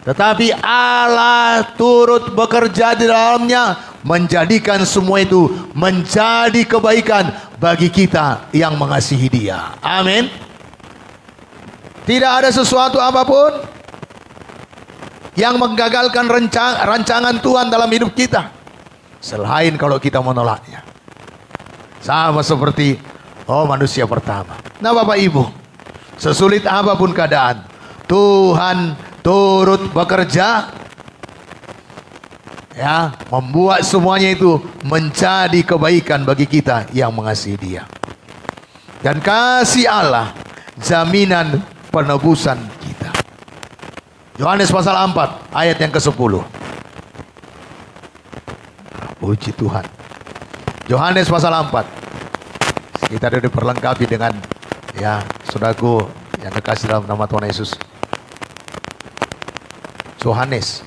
Tetapi Allah turut bekerja di dalamnya, menjadikan semua itu menjadi kebaikan bagi kita yang mengasihi Dia. Amin. Tidak ada sesuatu apapun yang menggagalkan rancangan Tuhan dalam hidup kita, selain kalau kita menolaknya. Sama seperti manusia pertama. Nah Bapak Ibu, sesulit apapun keadaan, Tuhan turut bekerja, ya, membuat semuanya itu menjadi kebaikan bagi kita yang mengasihi Dia. Dan kasih Allah jaminan penebusan kita. Yohanes pasal 4 ayat yang ke-10. Puji Tuhan. Yohanes pasal 4. Kita sudah diperlengkapi dengan, ya, saudaraku yang kekasih dalam nama Tuhan Yesus. Yohanes.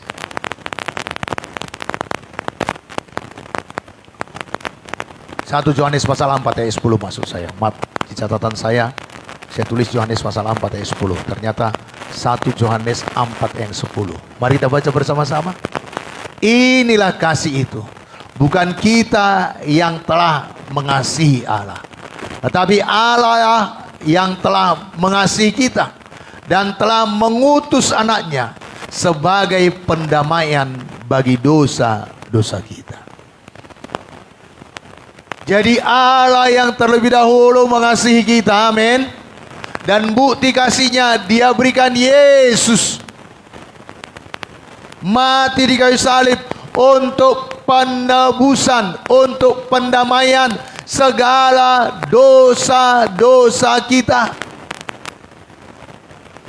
Satu Yohanes pasal 4 ayat 10 maksud saya. Maaf, di catatan saya tulis Yohanes pasal 4 ayat 10. Ternyata 1 Yohanes 4 ayat 10. Mari kita baca bersama-sama. Inilah kasih itu, bukan kita yang telah mengasihi Allah, tetapi Allah yang telah mengasihi kita dan telah mengutus anaknya sebagai pendamaian bagi dosa-dosa kita. Jadi Allah yang terlebih dahulu mengasihi kita, amin. Dan bukti kasihnya Dia berikan Yesus mati di kayu salib untuk penebusan, untuk pendamaian segala dosa-dosa kita.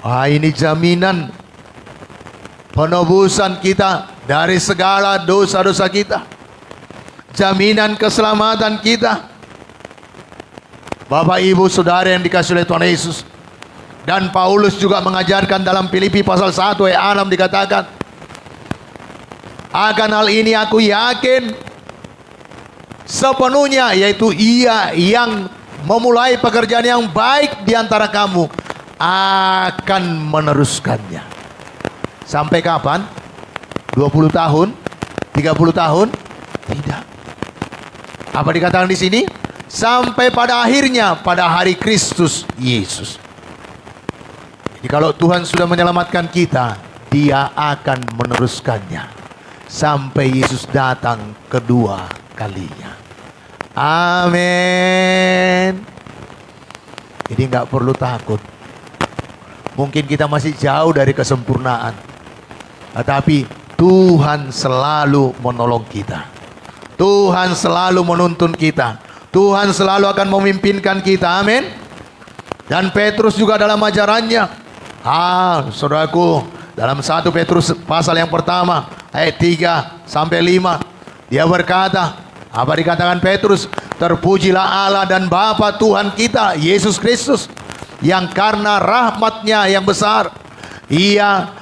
Ini jaminan penebusan kita dari segala dosa-dosa kita, jaminan keselamatan kita. Bapak Ibu Saudara yang dikasihi oleh Tuhan Yesus, dan Paulus juga mengajarkan dalam Filipi pasal 1 ayat 6 dikatakan, akan hal ini aku yakin sepenuhnya, yaitu Ia yang memulai pekerjaan yang baik di antara kamu akan meneruskannya. Sampai kapan? 20 tahun? 30 tahun? Tidak. Apa dikatakan di sini? Sampai pada akhirnya, pada hari Kristus Yesus. Jadi kalau Tuhan sudah menyelamatkan kita, dia akan meneruskannya sampai Yesus datang kedua kalinya. Amin. Jadi nggak perlu takut. Mungkin kita masih jauh dari kesempurnaan, tetapi Tuhan selalu menolong kita. Tuhan selalu menuntun kita. Tuhan selalu akan memimpinkan kita. Amin. Dan Petrus juga dalam ajarannya, saudaraku, dalam 1 Petrus pasal yang pertama ayat 3 sampai 5, dia berkata, apa dikatakan Petrus? Terpujilah Allah dan Bapa Tuhan kita Yesus Kristus, yang karena rahmat-Nya yang besar, Ia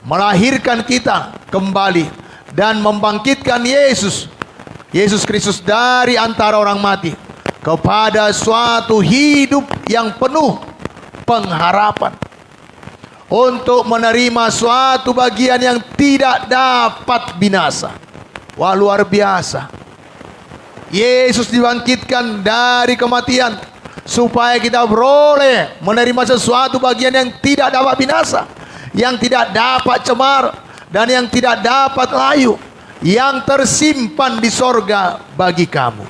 melahirkan kita kembali dan membangkitkan Yesus Kristus dari antara orang mati kepada suatu hidup yang penuh pengharapan, untuk menerima suatu bagian yang tidak dapat binasa. Wah, luar biasa. Yesus dibangkitkan dari kematian supaya kita beroleh menerima sesuatu bagian yang tidak dapat binasa, yang tidak dapat cemar, dan yang tidak dapat layu, yang tersimpan di sorga bagi kamu.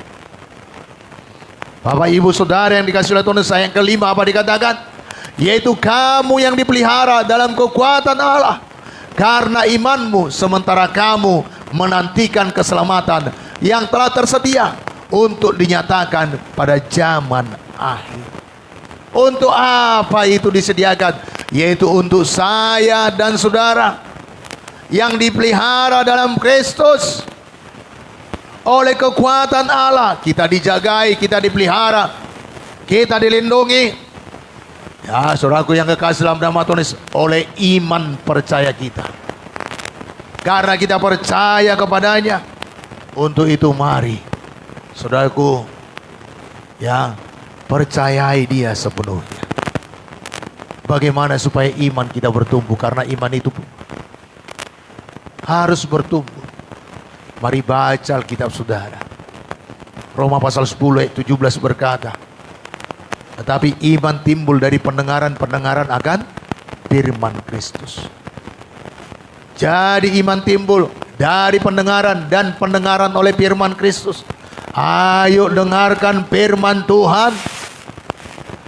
Bapak, Ibu, Saudara yang dikasihi oleh Tuhan, saya yang kelima apa dikatakan? Yaitu kamu yang dipelihara dalam kekuatan Allah karena imanmu, sementara kamu menantikan keselamatan yang telah tersedia untuk dinyatakan pada zaman akhir. Untuk apa itu disediakan? Yaitu untuk saya dan saudara yang dipelihara dalam Kristus oleh kekuatan Allah. Kita dijagai, kita dipelihara, kita dilindungi. Ya, saudaraku yang kekasih dalam nama Tuhan Yesus, oleh iman percaya kita. Karena kita percaya kepadanya, untuk itu mari, saudaraku, ya, percayai Dia sepenuhnya. Bagaimana supaya iman kita bertumbuh? Karena iman itu harus bertumbuh. Mari baca Alkitab saudara. Roma pasal 10 ayat 17 berkata, tetapi iman timbul dari pendengaran akan firman Kristus. Jadi iman timbul dari pendengaran, dan pendengaran oleh firman Kristus. Ayo dengarkan firman Tuhan.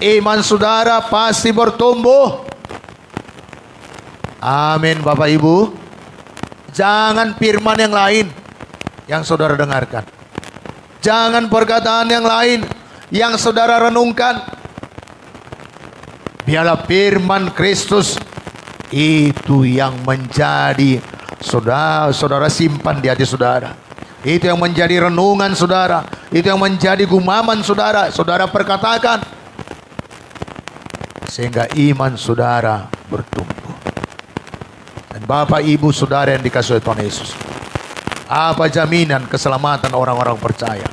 Iman saudara pasti bertumbuh. Amin, Bapak Ibu. Jangan firman yang lain yang saudara dengarkan. Jangan perkataan yang lain yang saudara renungkan. Biarlah firman Kristus itu yang menjadi saudara simpan di hati saudara. Itu yang menjadi renungan saudara. Itu yang menjadi gumaman saudara. Saudara perkatakan, sehingga iman saudara bertumbuh. Dan Bapak, Ibu, Saudara yang dikasihi Tuhan Yesus, apa jaminan keselamatan orang-orang percaya?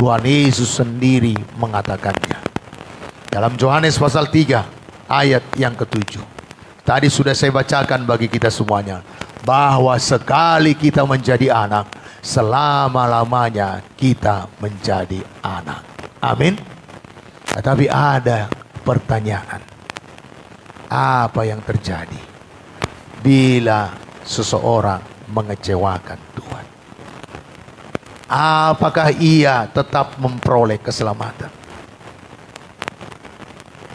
Tuhan Yesus sendiri mengatakannya dalam Yohanes pasal 3 ayat yang ke-7. Tadi sudah saya bacakan bagi kita semuanya, bahwa sekali kita menjadi anak, selama-lamanya kita menjadi anak. Amin. Tetapi ada pertanyaan, apa yang terjadi bila seseorang mengecewakan Tuhan? Apakah ia tetap memperoleh keselamatan?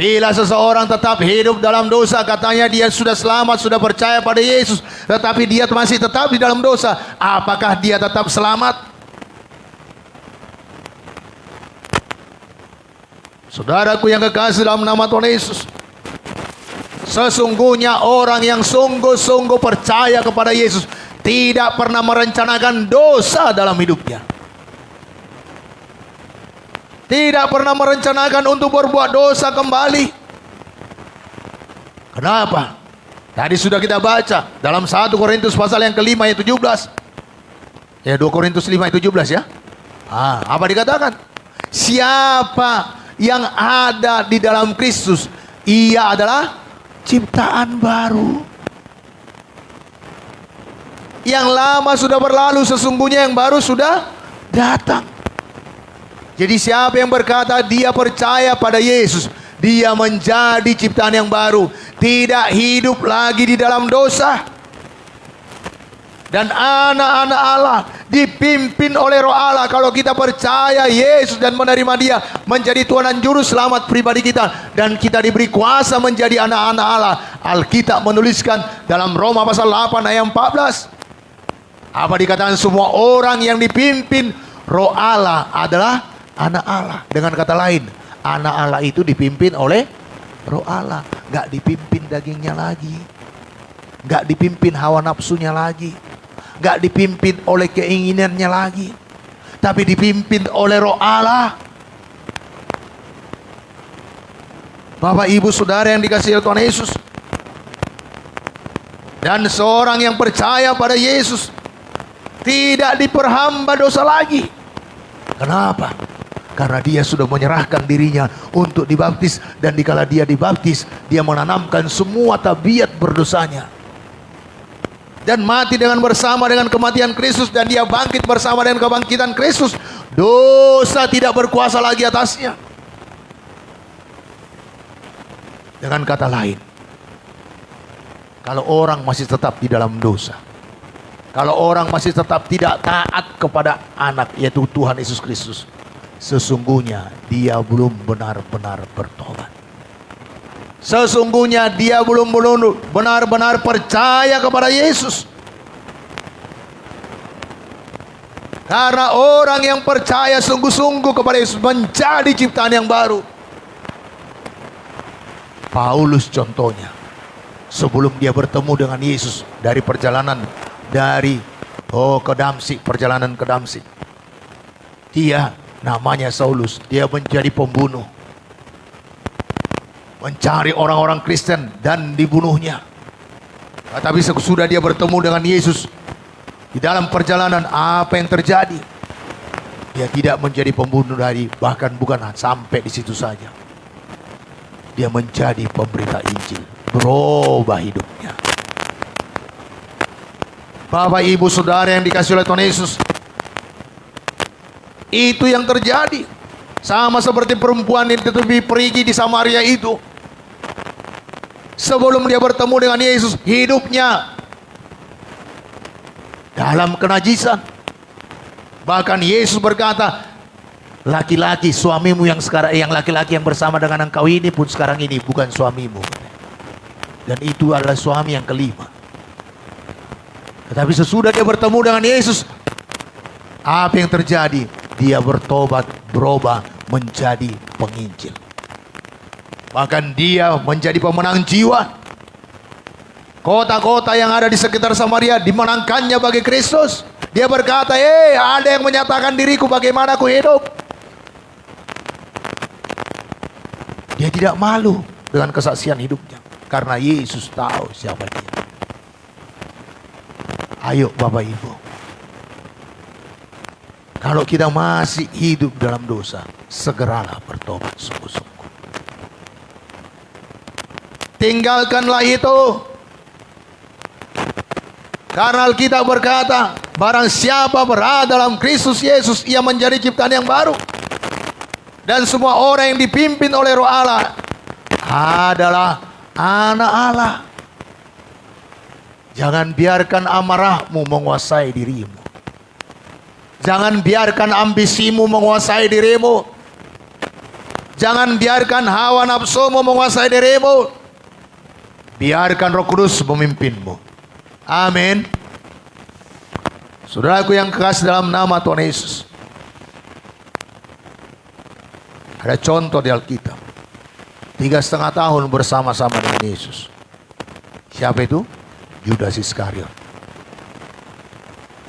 Bila seseorang tetap hidup dalam dosa, katanya dia sudah selamat, sudah percaya pada Yesus, tetapi dia masih tetap di dalam dosa, apakah dia tetap selamat? Saudaraku yang kekasih dalam nama Tuhan Yesus, sesungguhnya orang yang sungguh-sungguh percaya kepada Yesus tidak pernah merencanakan dosa dalam hidupnya. Tidak pernah merencanakan untuk berbuat dosa kembali. Kenapa? Tadi sudah kita baca dalam 1 Korintus pasal yang ke-5 ayat 17. Ya, 2 Korintus 5 ayat 17 ya. Apa dikatakan? Siapa yang ada di dalam Kristus, ia adalah ciptaan baru. Yang lama sudah berlalu, sesungguhnya yang baru sudah datang. Jadi siapa yang berkata dia percaya pada Yesus, dia menjadi ciptaan yang baru. tidak hidup lagi di dalam dosa. Dan anak-anak Allah dipimpin oleh Roh Allah. Kalau kita percaya Yesus dan menerima Dia menjadi Tuhan dan Juru Selamat pribadi kita, dan kita diberi kuasa menjadi anak-anak Allah. Alkitab menuliskan dalam Roma pasal 8 ayat 14, apa dikatakan? Semua orang yang dipimpin Roh Allah adalah anak Allah. Dengan kata lain, anak Allah itu dipimpin oleh Roh Allah. Gak dipimpin dagingnya lagi, gak dipimpin hawa nafsunya lagi, gak dipimpin oleh keinginannya lagi, tapi dipimpin oleh Roh Allah. Bapak, Ibu, Saudara yang dikasihi Tuhan Yesus, dan seorang yang percaya pada Yesus tidak diperhamba dosa lagi. Kenapa? Karena dia sudah menyerahkan dirinya untuk dibaptis, dan dikala dia dibaptis, dia menanamkan semua tabiat berdosanya dan mati bersama dengan kematian Kristus, dan dia bangkit bersama dengan kebangkitan Kristus. Dosa tidak berkuasa lagi atasnya. Dengan kata lain, kalau orang masih tetap di dalam dosa, kalau orang masih tetap tidak taat kepada anak, yaitu Tuhan Yesus Kristus, sesungguhnya dia belum benar-benar bertobat. Sesungguhnya dia belum benar-benar percaya kepada Yesus. Karena orang yang percaya sungguh-sungguh kepada Yesus menjadi ciptaan yang baru. Paulus contohnya, sebelum dia bertemu dengan Yesus dari perjalanan ke Damsik, perjalanan ke Damsik, dia namanya Saulus, dia menjadi pembunuh, mencari orang-orang Kristen dan dibunuhnya. Tetapi sesudah dia bertemu dengan Yesus di dalam perjalanan, apa yang terjadi? Dia tidak menjadi pembunuh bahkan bukan sampai di situ saja. Dia menjadi pemberita Injil, berubah hidupnya. Bapak, Ibu, Saudara yang dikasihi oleh Tuhan Yesus, itu yang terjadi. Sama seperti perempuan yang pergi di Samaria itu. Sebelum dia bertemu dengan Yesus, hidupnya dalam kenajisan. Bahkan Yesus berkata, laki-laki suamimu yang sekarang, yang laki-laki yang bersama dengan engkau ini pun sekarang ini bukan suamimu. Dan itu adalah suami yang kelima. Tetapi sesudah dia bertemu dengan Yesus, apa yang terjadi? Dia bertobat, berubah menjadi penginjil. Bahkan dia menjadi pemenang jiwa. Kota-kota yang ada di sekitar Samaria dimenangkannya bagi Kristus. Dia berkata, ada yang menyatakan diriku bagaimana aku hidup. Dia tidak malu dengan kesaksian hidupnya, karena Yesus tahu siapa dia. Ayo Bapak Ibu, kalau kita masih hidup dalam dosa, segeralah bertobat sungguh-sungguh. Tinggalkanlah itu. Karena Alkitab berkata, barang siapa berada dalam Kristus Yesus, ia menjadi ciptaan yang baru. Dan semua orang yang dipimpin oleh Roh Allah adalah anak Allah. Jangan biarkan amarahmu menguasai dirimu. Jangan biarkan ambisimu menguasai dirimu. Jangan biarkan hawa nafsumu menguasai dirimu. Biarkan Roh Kudus memimpinmu. Amin. Saudaraku yang kekasih dalam nama Tuhan Yesus, ada contoh di Alkitab, 3,5 tahun bersama-sama dengan Yesus. Siapa itu? Yudas Iskariot.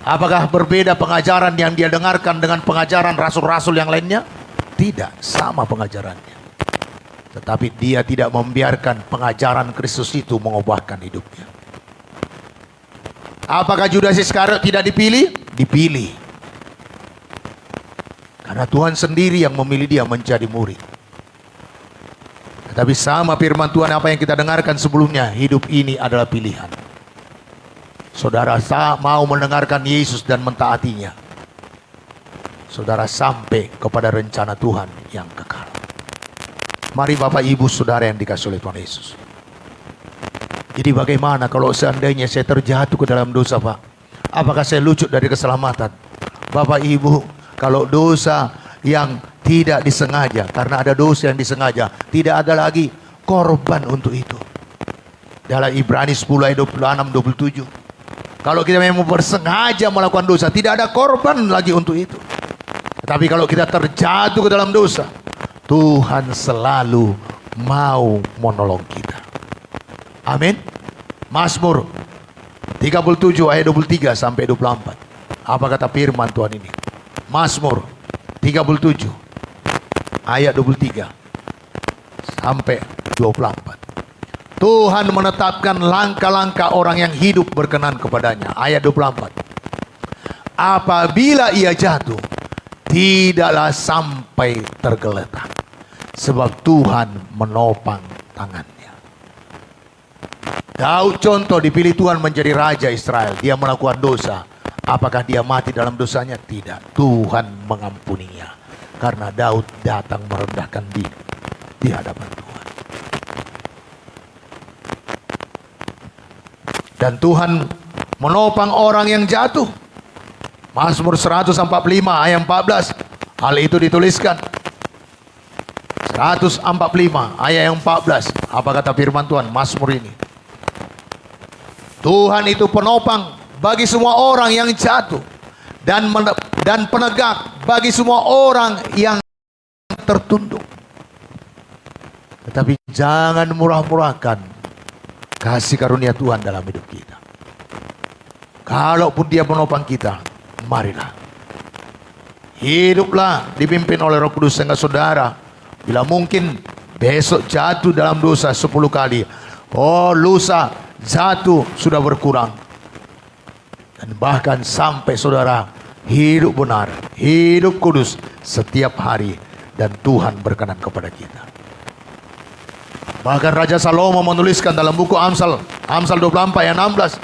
Apakah berbeda pengajaran yang dia dengarkan dengan pengajaran rasul-rasul yang lainnya? Tidak, sama pengajarannya. Tetapi dia tidak membiarkan pengajaran Kristus itu mengubahkan hidupnya. Apakah Yudas Iskariot tidak dipilih? Dipilih. Karena Tuhan sendiri yang memilih dia menjadi murid. Tetapi sama firman Tuhan apa yang kita dengarkan sebelumnya, hidup ini adalah pilihan. Saudara mau mendengarkan Yesus dan mentaatinya, saudara sampai kepada rencana Tuhan yang kekal. Mari Bapak Ibu Saudara yang dikasihi oleh Tuhan Yesus, Jadi bagaimana kalau seandainya saya terjatuh ke dalam dosa, Pak? Apakah saya lucut dari keselamatan? Bapak Ibu, kalau dosa yang tidak disengaja, karena ada dosa yang disengaja, tidak ada lagi korban untuk itu. Dalam Ibrani 10 ayat 26-27. Kalau kita memang bersengaja melakukan dosa, tidak ada korban lagi untuk itu. Tetapi kalau kita terjatuh ke dalam dosa, Tuhan selalu mau menolong kita. Amin. Mazmur 37 ayat 23 sampai 24. Apa kata firman Tuhan ini? Mazmur 37 ayat 23 sampai 24. Tuhan menetapkan langkah-langkah orang yang hidup berkenan kepadanya. Ayat 24. Apabila ia jatuh, tidaklah sampai tergeletak, sebab Tuhan menopang tangannya. Daud contoh dipilih Tuhan menjadi raja Israel. Dia melakukan dosa. Apakah dia mati dalam dosanya? Tidak. Tuhan mengampuninya. Karena Daud datang merendahkan diri di hadapan Tuhan. Dan Tuhan menopang orang yang jatuh. Mazmur 145 ayat 14. Hal itu dituliskan. 145 ayat yang 14. Apa kata firman Tuhan? Mazmur ini. Tuhan itu penopang bagi semua orang yang jatuh, dan penegak bagi semua orang yang tertunduk. Tetapi jangan murah-murahkan kasih karunia Tuhan dalam hidup kita. Kalaupun dia menopang kita, marilah hiduplah dipimpin oleh Roh Kudus, sehingga saudara bila mungkin besok jatuh dalam dosa 10 kali, lusa jatuh sudah berkurang. Dan bahkan sampai saudara hidup benar, hidup kudus setiap hari, dan Tuhan berkenan kepada kita. Bahkan Raja Salomo menuliskan dalam buku Amsal 24 ayat 16.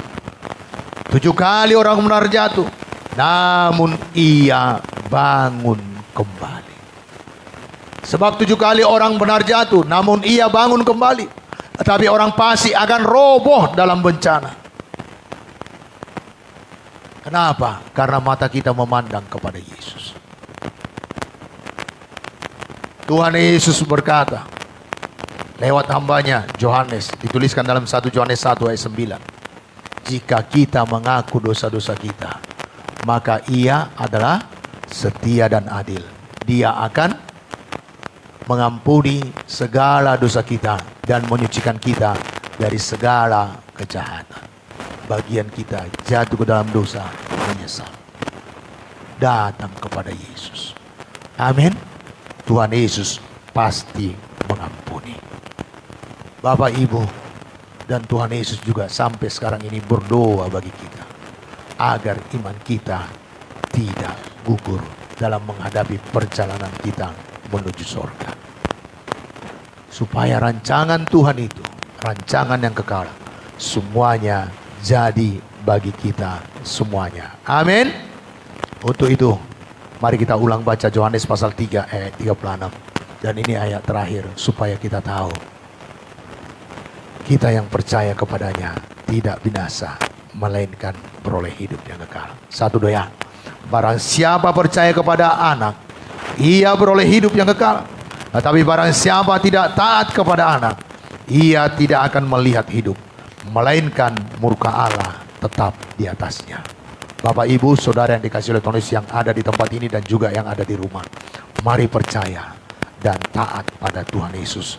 7 kali orang benar jatuh, namun ia bangun kembali. Sebab 7 kali orang benar jatuh, namun ia bangun kembali. Tetapi orang fasik akan roboh dalam bencana. Kenapa? Karena mata kita memandang kepada Yesus. Tuhan Yesus berkata lewat hambanya Yohanes, dituliskan dalam 1 Yohanes 1 ayat 9. Jika kita mengaku dosa-dosa kita, maka ia adalah setia dan adil. Dia akan mengampuni segala dosa kita dan menyucikan kita dari segala kejahatan. Bagian kita jatuh ke dalam dosa, menyesal, datang kepada Yesus. Amin. Tuhan Yesus pasti mengampuni. Bapak Ibu dan Tuhan Yesus juga sampai sekarang ini berdoa bagi kita agar iman kita tidak gugur dalam menghadapi perjalanan kita menuju surga. Supaya rancangan Tuhan itu, rancangan yang kekal, semuanya jadi bagi kita semuanya. Amin. Untuk itu, mari kita ulang baca Yohanes pasal 3 ayat 36. Dan ini ayat terakhir supaya kita tahu kita yang percaya kepadanya tidak binasa, melainkan beroleh hidup yang kekal. 1 doa. Barang siapa percaya kepada anak, ia beroleh hidup yang kekal. Tetapi barang siapa tidak taat kepada anak, ia tidak akan melihat hidup, melainkan murka Allah tetap di atasnya. Bapak Ibu Saudara yang dikasihi oleh Tuhan Yesus yang ada di tempat ini dan juga yang ada di rumah, mari percaya dan taat pada Tuhan Yesus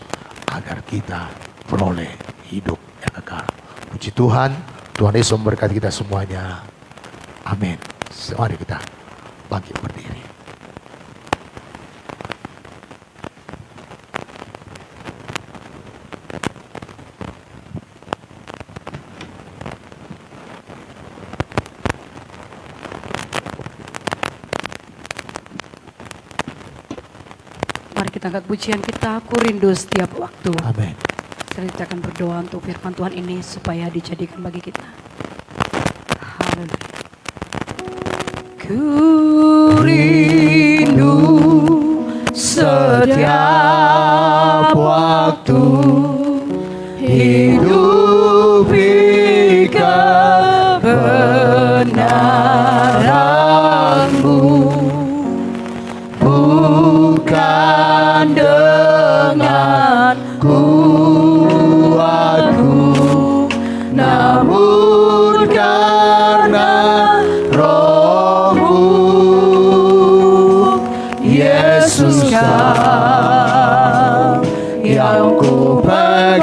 agar kita beroleh hidup yang kekal. Puji Tuhan, Tuhan Yesus memberkati kita semuanya. Amin. Mari kita bangkit berdiri. Mari kita angkat pujian kita, Aku Rindu Setiap Waktu. Amin. Kita akan berdoa untuk firman Tuhan ini supaya dijadikan bagi kita. Haleluya. Ku rindu setiap waktu hidup menyanggupi kebenaran-Mu, bukan dengan kuatku, namun karena Roh-Mu. Yesus Kau yang ku pegang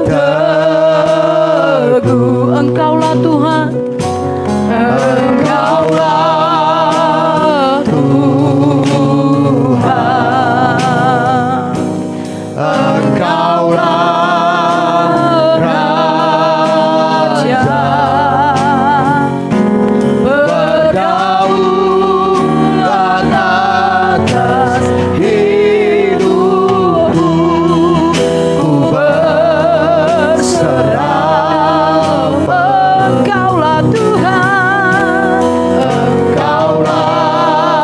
teguh. Engkaulah Tuhan, Engkaulah Tuhan, Engkaulah Raja, berdaulat atas hidupku. Ku berserah, Engkaulah Tuhan, Engkaulah Tuhan,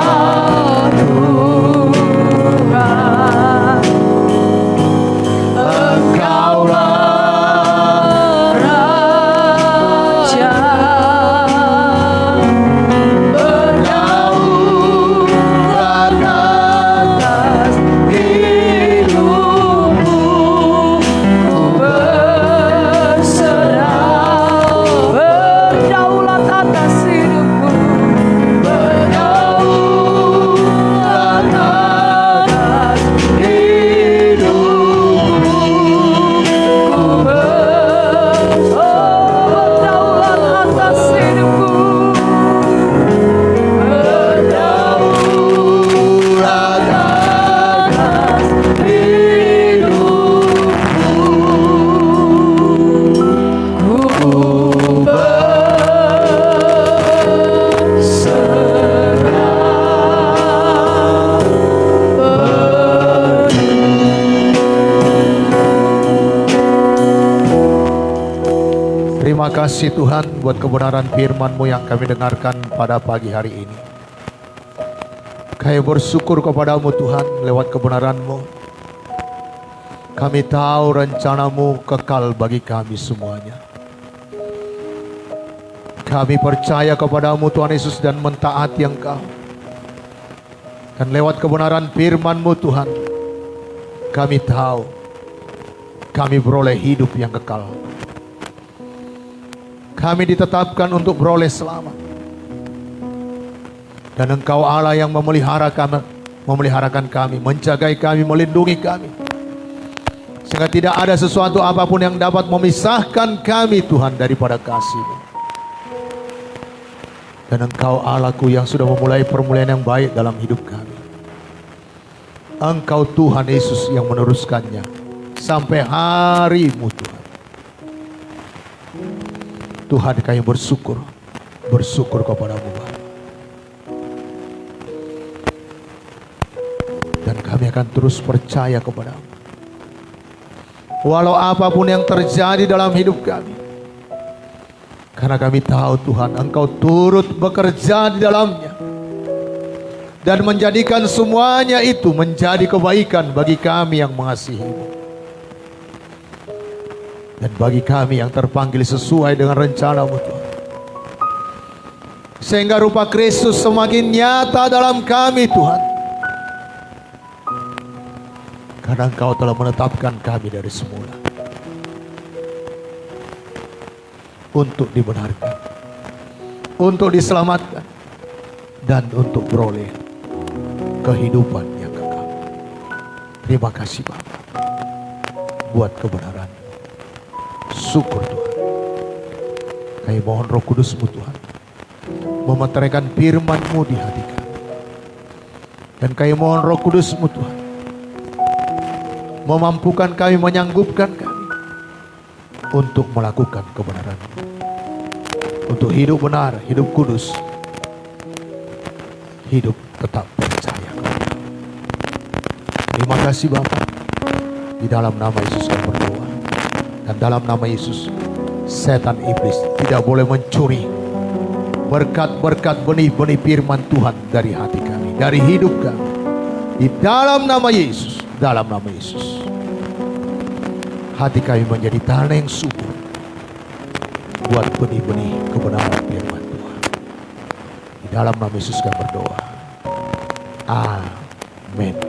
Engkaulah Raja, berdaulat atas hidupku. Ku berserah, berdaulat atas hidupku, berdaulat atas hidupku. Ku berdaulat atas hidupku, berdaulat atas hidupku. Ku Terima kasih Tuhan buat kebenaran firman-Mu yang kami dengarkan pada pagi hari ini. Kami bersyukur kepada-Mu Tuhan lewat kebenaran-Mu. Kami tahu rencana-Mu kekal bagi kami semuanya. Kami percaya kepada-Mu Tuhan Yesus dan mentaati Engkau. Dan lewat kebenaran firman-Mu Tuhan, kami tahu kami beroleh hidup yang kekal. Kami ditetapkan untuk beroleh selamat. Dan Engkau Allah yang memeliharakan kami, menjagai kami, melindungi kami. Sehingga tidak ada sesuatu apapun yang dapat memisahkan kami Tuhan daripada kasih-Mu. Dan Engkau Allahku yang sudah memulai permulaan yang baik dalam hidup kami. Engkau Tuhan Yesus yang meneruskannya sampai hari-Mu Tuhan. Tuhan kami bersyukur kepada-Mu Bapa. Dan kami akan terus percaya kepada-Mu. Walau apapun yang terjadi dalam hidup kami. Karena kami tahu Tuhan Engkau turut bekerja di dalamnya. Dan menjadikan semuanya itu menjadi kebaikan bagi kami yang mengasihi-Mu. Dan bagi kami yang terpanggil sesuai dengan rencana-Mu Tuhan. Sehingga rupa Kristus semakin nyata dalam kami Tuhan. Karena Engkau telah menetapkan kami dari semula. Untuk dibenarkan. Untuk diselamatkan. Dan untuk beroleh kehidupan yang kekal. Terima kasih Bapa buat kebenaran. Syukur Tuhan. Kami mohon Roh Kudus-Mu Tuhan memeteraikan firman-Mu di hati kami. Dan kami mohon Roh Kudus-Mu Tuhan memampukan kami, menyanggupkan kami untuk melakukan kebenaran-Mu, untuk hidup benar, hidup kudus, hidup tetap percaya. Terima kasih Bapa. Di dalam nama Yesus kami berdoa. Dan dalam nama Yesus, setan iblis tidak boleh mencuri berkat-berkat benih-benih firman Tuhan dari hati kami, dari hidup kami. Di dalam nama Yesus, dalam nama Yesus. hati kami menjadi tanah yang subur buat benih-benih kebenaran firman Tuhan. Di dalam nama Yesus kami berdoa. Amin.